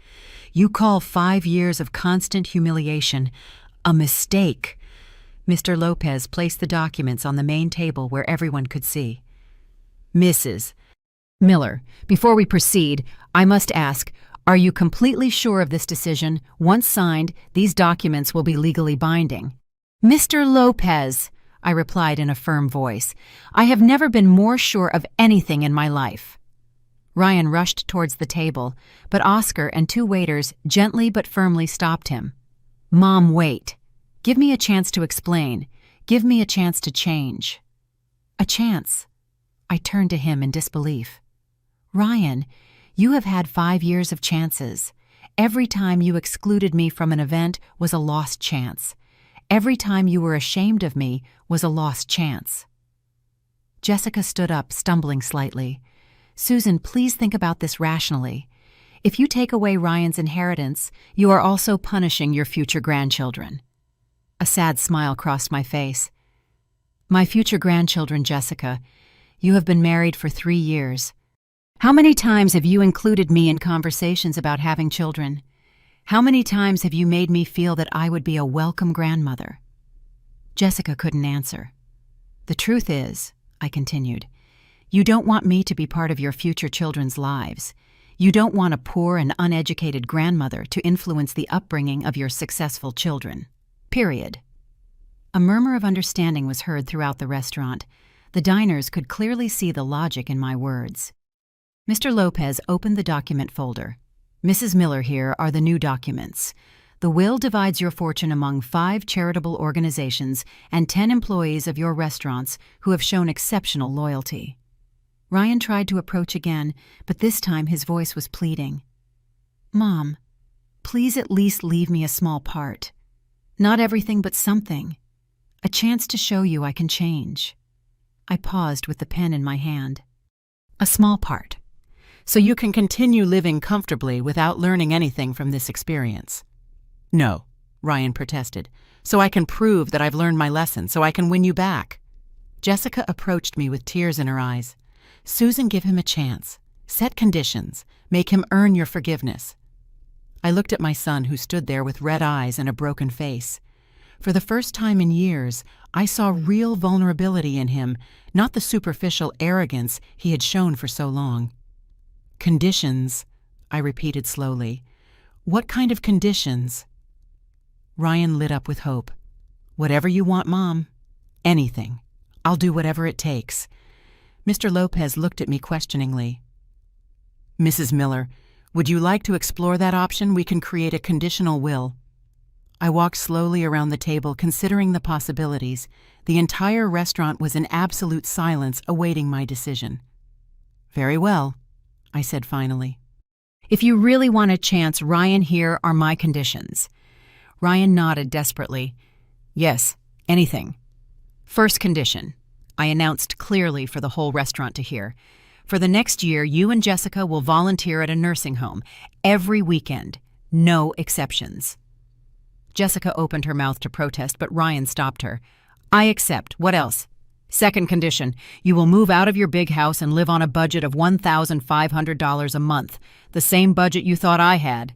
You call 5 years of constant humiliation a mistake. Mr. Lopez placed the documents on the main table where everyone could see. Mrs. Miller, before we proceed, I must ask, are you completely sure of this decision? Once signed, these documents will be legally binding. Mr. Lopez, I replied in a firm voice, I have never been more sure of anything in my life. Ryan rushed towards the table, but Oscar and 2 waiters gently but firmly stopped him. Mom, wait. Give me a chance to explain. Give me a chance to change. A chance. I turned to him in disbelief. Ryan, you have had 5 years of chances. Every time you excluded me from an event was a lost chance. Every time you were ashamed of me was a lost chance. Jessica stood up, stumbling slightly. Susan, please think about this rationally. If you take away Ryan's inheritance, you are also punishing your future grandchildren. A sad smile crossed my face. My future grandchildren, Jessica, you have been married for 3 years. How many times have you included me in conversations about having children? How many times have you made me feel that I would be a welcome grandmother? Jessica couldn't answer. The truth is, I continued, you don't want me to be part of your future children's lives. You don't want a poor and uneducated grandmother to influence the upbringing of your successful children. Period. A murmur of understanding was heard throughout the restaurant. The diners could clearly see the logic in my words. Mr. Lopez opened the document folder. Mrs. Miller, here are the new documents. The will divides your fortune among 5 charitable organizations and 10 employees of your restaurants who have shown exceptional loyalty. Ryan tried to approach again, but this time his voice was pleading. "Mom, please at least leave me a small part. Not everything, but something. A chance to show you I can change." I paused with the pen in my hand. "A small part. So you can continue living comfortably without learning anything from this experience." "No," Ryan protested. "So I can prove that I've learned my lesson, so I can win you back." Jessica approached me with tears in her eyes. "Susan, give him a chance. Set conditions. Make him earn your forgiveness." I looked at my son, who stood there with red eyes and a broken face. For the first time in years, I saw real vulnerability in him, not the superficial arrogance he had shown for so long. "Conditions," I repeated slowly. "What kind of conditions?" Ryan lit up with hope. "Whatever you want, Mom. Anything. I'll do whatever it takes." Mr. Lopez looked at me questioningly. "Mrs. Miller, would you like to explore that option? We can create a conditional will." I walked slowly around the table, considering the possibilities. The entire restaurant was in absolute silence, awaiting my decision. "Very well," I said finally. "If you really want a chance, Ryan, here are my conditions." Ryan nodded desperately. "Yes, anything." "First condition," I announced clearly for the whole restaurant to hear. "For the next year, you and Jessica will volunteer at a nursing home every weekend. No exceptions." Jessica opened her mouth to protest, but Ryan stopped her. "I accept. What else?" "Second condition, you will move out of your big house and live on a budget of $1,500 a month, the same budget you thought I had."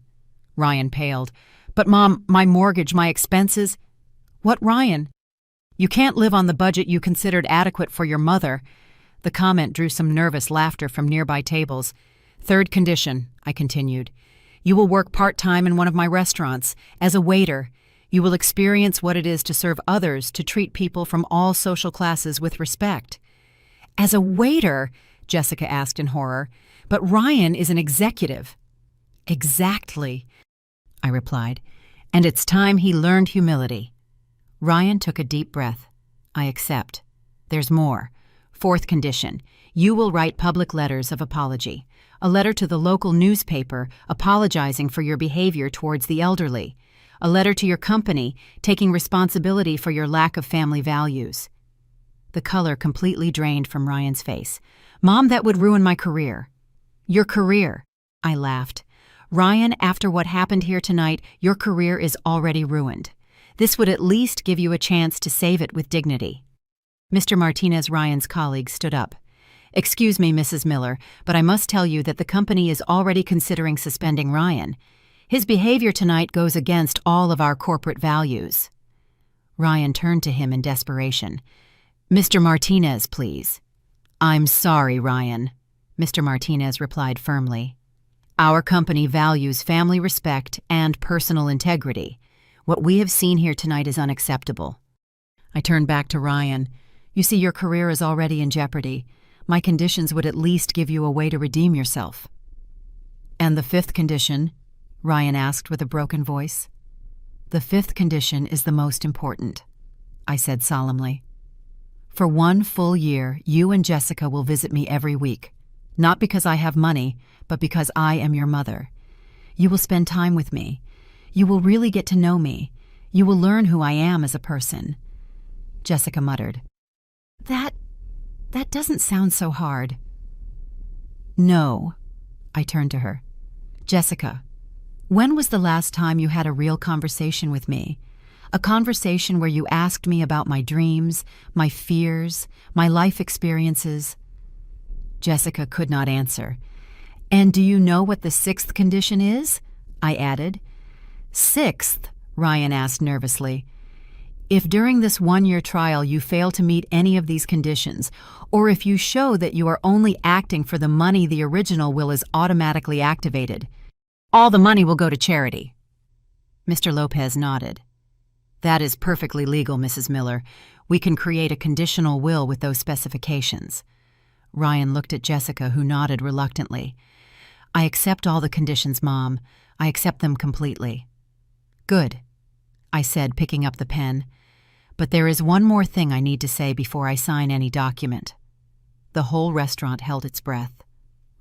Ryan paled. "But Mom, my mortgage, my expenses." "What, Ryan? You can't live on the budget you considered adequate for your mother." The comment drew some nervous laughter from nearby tables. "Third condition," I continued. "You will work part-time in one of my restaurants, as a waiter. You will experience what it is to serve others, to treat people from all social classes with respect." "As a waiter?" Jessica asked in horror. "But Ryan is an executive." "Exactly," I replied. "And it's time he learned humility." Ryan took a deep breath. "I accept. There's more. Fourth condition, you will write public letters of apology. A letter to the local newspaper apologizing for your behavior towards the elderly. A letter to your company taking responsibility for your lack of family values." The color completely drained from Ryan's face. "Mom, that would ruin my career." "Your career," I laughed. "Ryan, after what happened here tonight, your career is already ruined. This would at least give you a chance to save it with dignity." Mr. Martinez, Ryan's colleague, stood up. "Excuse me, Mrs. Miller, but I must tell you that the company is already considering suspending Ryan. His behavior tonight goes against all of our corporate values." Ryan turned to him in desperation. "Mr. Martinez, please." "I'm sorry, Ryan," Mr. Martinez replied firmly. "Our company values family respect and personal integrity. What we have seen here tonight is unacceptable." I turned back to Ryan. "You see, your career is already in jeopardy. My conditions would at least give you a way to redeem yourself." "And the fifth condition?" Ryan asked with a broken voice. "The fifth condition is the most important," I said solemnly. "For 1 full year, you and Jessica will visit me every week. Not because I have money, but because I am your mother. You will spend time with me. You will really get to know me. You will learn who I am as a person." Jessica muttered. That doesn't sound so hard." "No." I turned to her. "Jessica, when was the last time you had a real conversation with me? A conversation where you asked me about my dreams, my fears, my life experiences?" Jessica could not answer. "And do you know what the sixth condition is?" I added. "Sixth?" Ryan asked nervously. "If during this 1-year trial you fail to meet any of these conditions, or if you show that you are only acting for the money, the original will is automatically activated. All the money will go to charity." Mr. Lopez nodded. "That is perfectly legal, Mrs. Miller. We can create a conditional will with those specifications." Ryan looked at Jessica, who nodded reluctantly. "I accept all the conditions, Mom. I accept them completely." "Good," I said, picking up the pen. "But there is one more thing I need to say before I sign any document." The whole restaurant held its breath.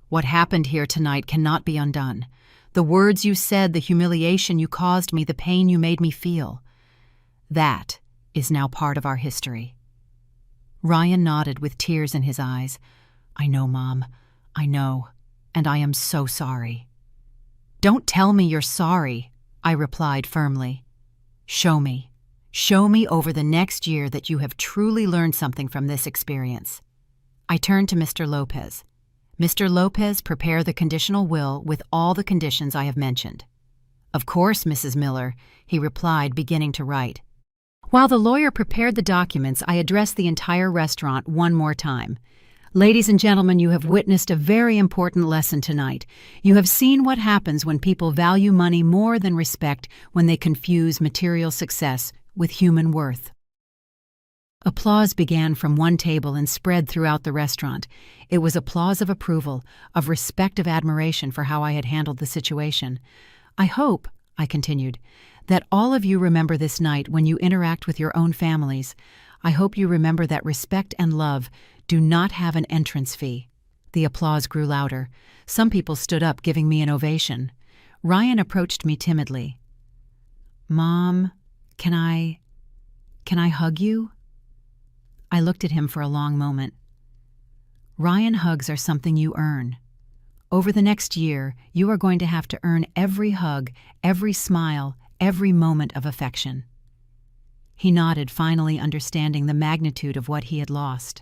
What happened here tonight cannot be undone. The words you said, the humiliation you caused me, the pain you made me feel. That is now part of our history. Ryan nodded with tears in his eyes. I know, Mom. I know. And I am so sorry. Don't tell me you're sorry, I replied firmly. Show me. Show me over the next year that you have truly learned something from this experience. I turned to Mr. Lopez. Mr. Lopez, prepare the conditional will with all the conditions I have mentioned. Of course, Mrs. Miller, he replied, beginning to write. While the lawyer prepared the documents, I addressed the entire restaurant one more time. Ladies and gentlemen, you have witnessed a very important lesson tonight. You have seen what happens when people value money more than respect, when they confuse material success with human worth. Applause began from one table and spread throughout the restaurant. It was applause of approval, of respect, of admiration for how I had handled the situation. I hope, I continued, that all of you remember this night when you interact with your own families. I hope you remember that respect and love do not have an entrance fee. The applause grew louder. Some people stood up, giving me an ovation. Ryan approached me timidly. Mom, can I hug you? I looked at him for a long moment. Ryan, hugs are something you earn. Over the next year, you are going to have to earn every hug, every smile, every moment of affection. He nodded, finally understanding the magnitude of what he had lost.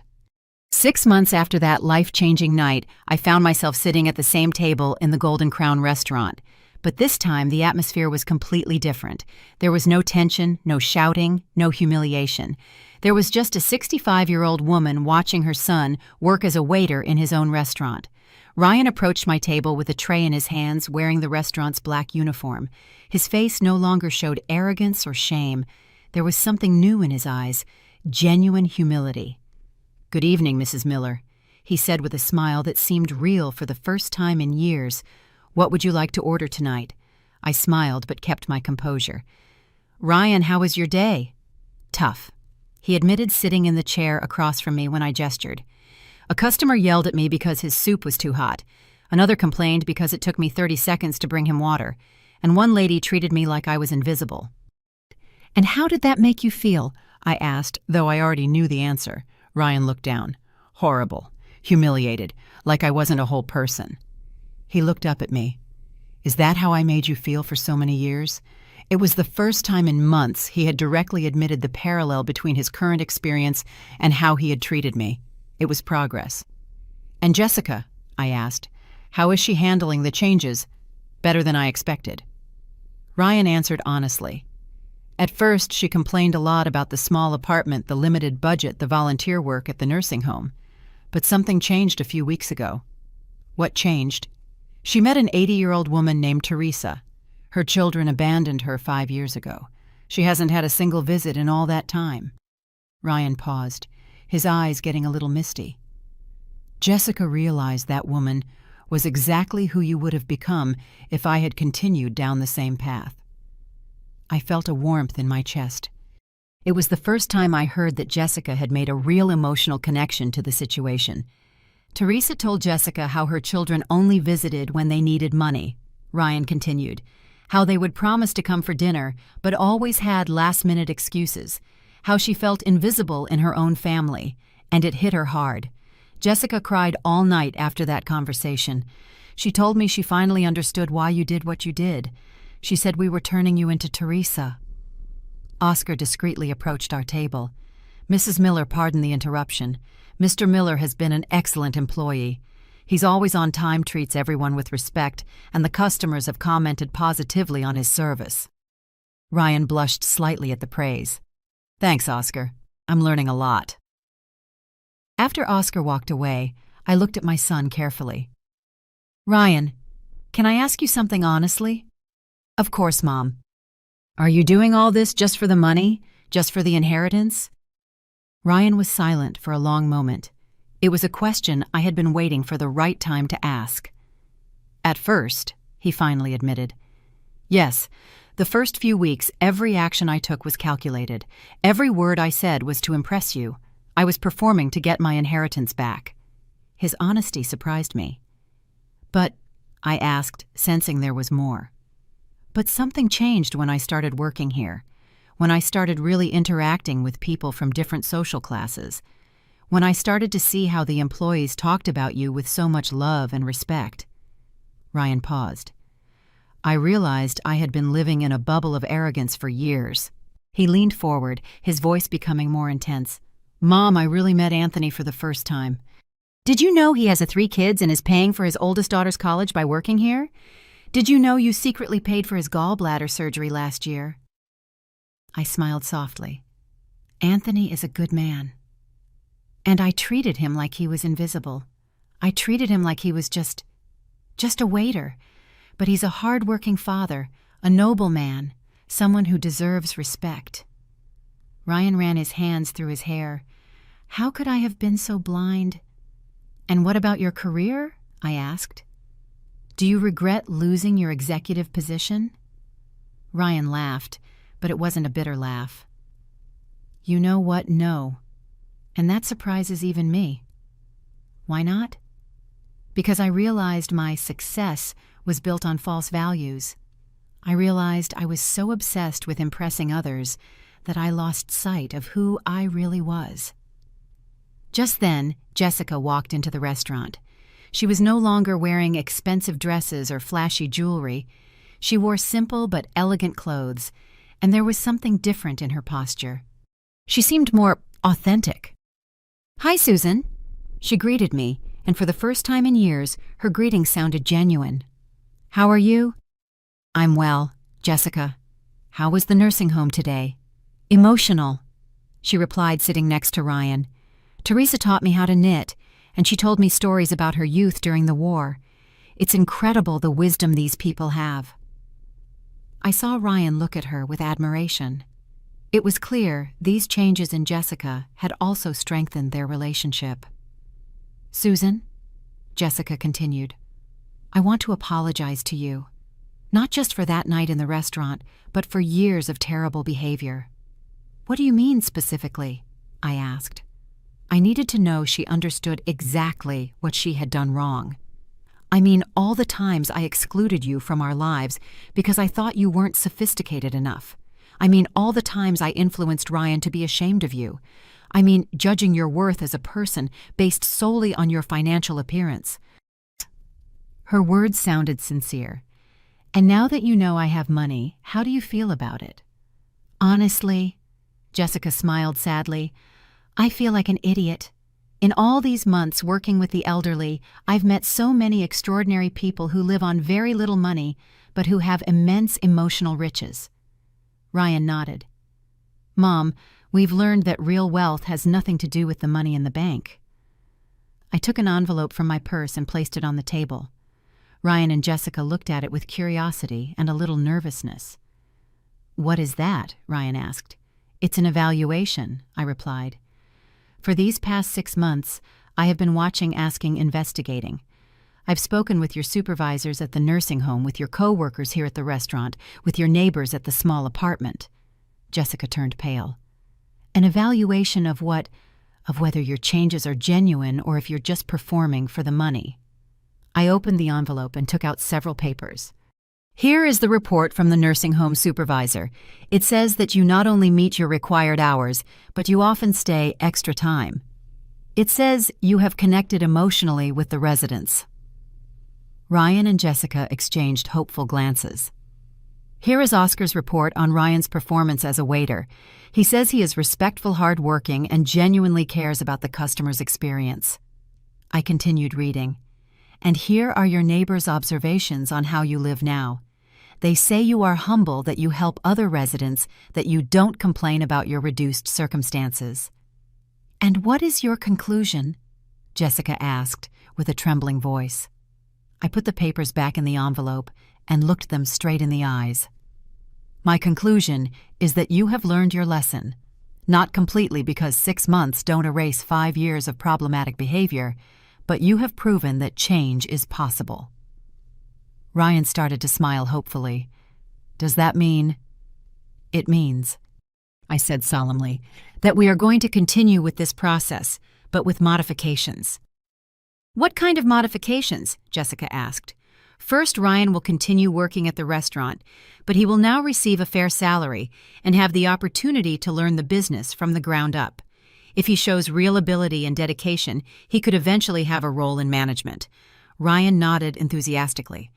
6 months after that life-changing night, I found myself sitting at the same table in the Golden Crown restaurant. But this time, the atmosphere was completely different. There was no tension, no shouting, no humiliation. There was just a 65-year-old woman watching her son work as a waiter in his own restaurant. Ryan approached my table with a tray in his hands, wearing the restaurant's black uniform. His face no longer showed arrogance or shame. There was something new in his eyes, genuine humility. Good evening, Mrs. Miller, he said with a smile that seemed real for the first time in years. What would you like to order tonight? I smiled but kept my composure. Ryan, how was your day? Tough, he admitted, sitting in the chair across from me when I gestured. A customer yelled at me because his soup was too hot. Another complained because it took me 30 seconds to bring him water. And one lady treated me like I was invisible. And how did that make you feel? I asked, though I already knew the answer. Ryan looked down. Horrible. Humiliated. Like I wasn't a whole person. He looked up at me. Is that how I made you feel for so many years? It was the first time in months he had directly admitted the parallel between his current experience and how he had treated me. It was progress. And Jessica, I asked, how is she handling the changes? Better than I expected. Ryan answered honestly. At first, she complained a lot about the small apartment, the limited budget, the volunteer work at the nursing home. But something changed a few weeks ago. What changed? She met an 80-year-old woman named Teresa. Her children abandoned her 5 years ago. She hasn't had a single visit in all that time. Ryan paused, his eyes getting a little misty. Jessica realized that woman was exactly who you would have become if I had continued down the same path. I felt a warmth in my chest. It was the first time I heard that Jessica had made a real emotional connection to the situation. Teresa told Jessica how her children only visited when they needed money, Ryan continued, how they would promise to come for dinner but always had last-minute excuses, how she felt invisible in her own family, and it hit her hard. Jessica cried all night after that conversation. She told me she finally understood why you did what you did. She said we were turning you into Teresa. Oscar discreetly approached our table. Mrs. Miller, pardon the interruption. Mr. Miller has been an excellent employee. He's always on time, treats everyone with respect, and the customers have commented positively on his service. Ryan blushed slightly at the praise. Thanks, Oscar. I'm learning a lot. After Oscar walked away, I looked at my son carefully. Ryan, can I ask you something honestly? Of course, Mom. Are you doing all this just for the money? Just for the inheritance? Ryan was silent for a long moment. It was a question I had been waiting for the right time to ask. At first, he finally admitted. Yes, the first few weeks, every action I took was calculated. Every word I said was to impress you. I was performing to get my inheritance back. His honesty surprised me. "But," I asked, sensing there was more. "But something changed when I started working here, when I started really interacting with people from different social classes, when I started to see how the employees talked about you with so much love and respect." Ryan paused. I realized I had been living in a bubble of arrogance for years. He leaned forward, his voice becoming more intense. "Mom, I really met Anthony for the first time. Did you know he has 3 kids and is paying for his oldest daughter's college by working here? Did you know you secretly paid for his gallbladder surgery last year?" I smiled softly. Anthony is a good man. And I treated him like he was invisible. I treated him like he was just a waiter. But he's a hard-working father, a noble man, someone who deserves respect. Ryan ran his hands through his hair. How could I have been so blind? "And what about your career?" I asked. "Do you regret losing your executive position?" Ryan laughed, but it wasn't a bitter laugh. "You know what? No. And that surprises even me." "Why not?" "Because I realized my success was built on false values. I realized I was so obsessed with impressing others that I lost sight of who I really was." Just then, Jessica walked into the restaurant. She was no longer wearing expensive dresses or flashy jewelry. She wore simple but elegant clothes, and there was something different in her posture. She seemed more authentic. "Hi, Susan." She greeted me, and for the first time in years, her greeting sounded genuine. "How are you?" "I'm well, Jessica." "How was the nursing home today?" "Emotional," she replied, sitting next to Ryan. "Teresa taught me how to knit, and she told me stories about her youth during the war. It's incredible the wisdom these people have." I saw Ryan look at her with admiration. It was clear these changes in Jessica had also strengthened their relationship. "Susan," Jessica continued, "I want to apologize to you. Not just for that night in the restaurant, but for years of terrible behavior." "What do you mean specifically?" I asked. I needed to know she understood exactly what she had done wrong. "I mean all the times I excluded you from our lives because I thought you weren't sophisticated enough. I mean all the times I influenced Ryan to be ashamed of you. I mean judging your worth as a person based solely on your financial appearance." Her words sounded sincere. "And now that you know I have money, how do you feel about it?" "Honestly," Jessica smiled sadly, "I feel like an idiot. In all these months working with the elderly, I've met so many extraordinary people who live on very little money, but who have immense emotional riches." Ryan nodded. "Mom, we've learned that real wealth has nothing to do with the money in the bank." I took an envelope from my purse and placed it on the table. Ryan and Jessica looked at it with curiosity and a little nervousness. "What is that?" Ryan asked. "It's an evaluation," I replied. "For these past 6 months, I have been watching, asking, investigating. I've spoken with your supervisors at the nursing home, with your co-workers here at the restaurant, with your neighbors at the small apartment." Jessica turned pale. "An evaluation of what? Of whether your changes are genuine or if you're just performing for the money." I opened the envelope and took out several papers. "Here is the report from the nursing home supervisor. It says that you not only meet your required hours, but you often stay extra time. It says you have connected emotionally with the residents." Ryan and Jessica exchanged hopeful glances. "Here is Oscar's report on Ryan's performance as a waiter. He says he is respectful, hardworking, and genuinely cares about the customer's experience." I continued reading. "And here are your neighbors' observations on how you live now. They say you are humble, that you help other residents, that you don't complain about your reduced circumstances." "And what is your conclusion?" Jessica asked with a trembling voice. I put the papers back in the envelope and looked them straight in the eyes. "My conclusion is that you have learned your lesson, not completely because 6 months don't erase 5 years of problematic behavior, but you have proven that change is possible." Ryan started to smile hopefully. "Does that mean—" "It means," I said solemnly, "that we are going to continue with this process, but with modifications. "What kind of modifications?" Jessica asked. "First, Ryan will continue working at the restaurant, but he will now receive a fair salary and have the opportunity to learn the business from the ground up. If he shows real ability and dedication, he could eventually have a role in management." Ryan nodded enthusiastically.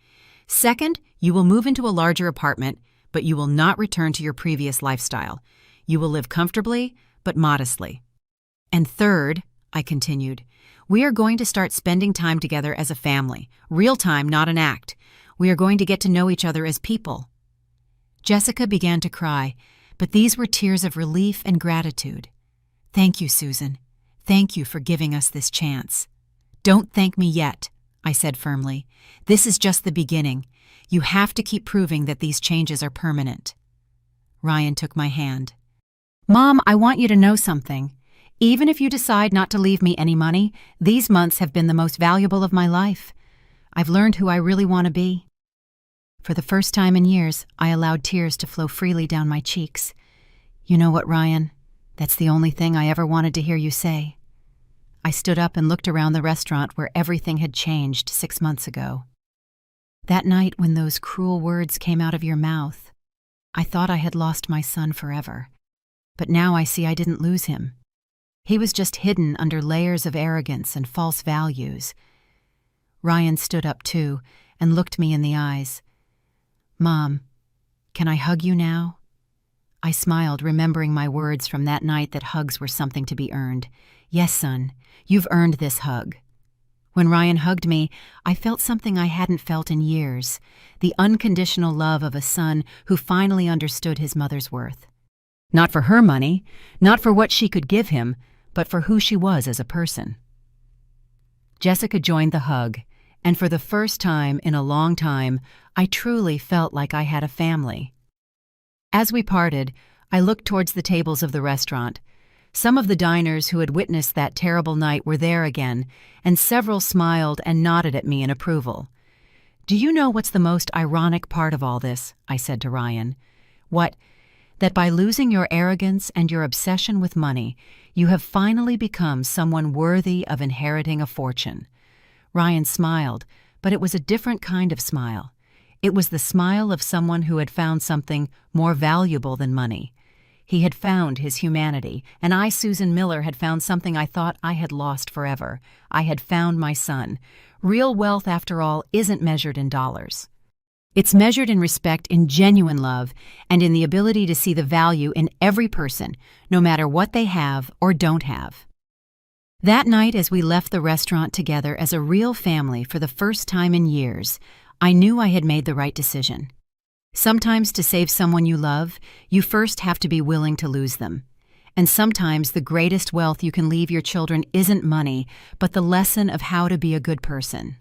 "Second, you will move into a larger apartment, but you will not return to your previous lifestyle. You will live comfortably, but modestly. And third," I continued, "we are going to start spending time together as a family. Real time, not an act. We are going to get to know each other as people." Jessica began to cry, but these were tears of relief and gratitude. "Thank you, Susan. Thank you for giving us this chance." "Don't thank me yet," I said firmly. "This is just the beginning. You have to keep proving that these changes are permanent." Ryan took my hand. "Mom, I want you to know something. Even if you decide not to leave me any money, these months have been the most valuable of my life. I've learned who I really want to be." For the first time in years, I allowed tears to flow freely down my cheeks. "You know what, Ryan? That's the only thing I ever wanted to hear you say." I stood up and looked around the restaurant where everything had changed 6 months ago. "That night when those cruel words came out of your mouth, I thought I had lost my son forever. But now I see I didn't lose him. He was just hidden under layers of arrogance and false values." Ryan stood up too and looked me in the eyes. "Mom, can I hug you now?" I smiled, remembering my words from that night that hugs were something to be earned. "Yes, son, you've earned this hug." When Ryan hugged me, I felt something I hadn't felt in years, the unconditional love of a son who finally understood his mother's worth. Not for her money, not for what she could give him, but for who she was as a person. Jessica joined the hug, and for the first time in a long time, I truly felt like I had a family. As we parted, I looked towards the tables of the restaurant. Some of the diners who had witnessed that terrible night were there again, and several smiled and nodded at me in approval. "Do you know what's the most ironic part of all this?" I said to Ryan. "What? That by losing your arrogance and your obsession with money, you have finally become someone worthy of inheriting a fortune." Ryan smiled, but it was a different kind of smile. It was the smile of someone who had found something more valuable than money. He had found his humanity, and I, Susan Miller, had found something I thought I had lost forever. I had found my son. Real wealth, after all, isn't measured in dollars. It's measured in respect, in genuine love, and in the ability to see the value in every person, no matter what they have or don't have. That night, as we left the restaurant together as a real family for the first time in years, I knew I had made the right decision. Sometimes to save someone you love, you first have to be willing to lose them. And sometimes the greatest wealth you can leave your children isn't money, but the lesson of how to be a good person.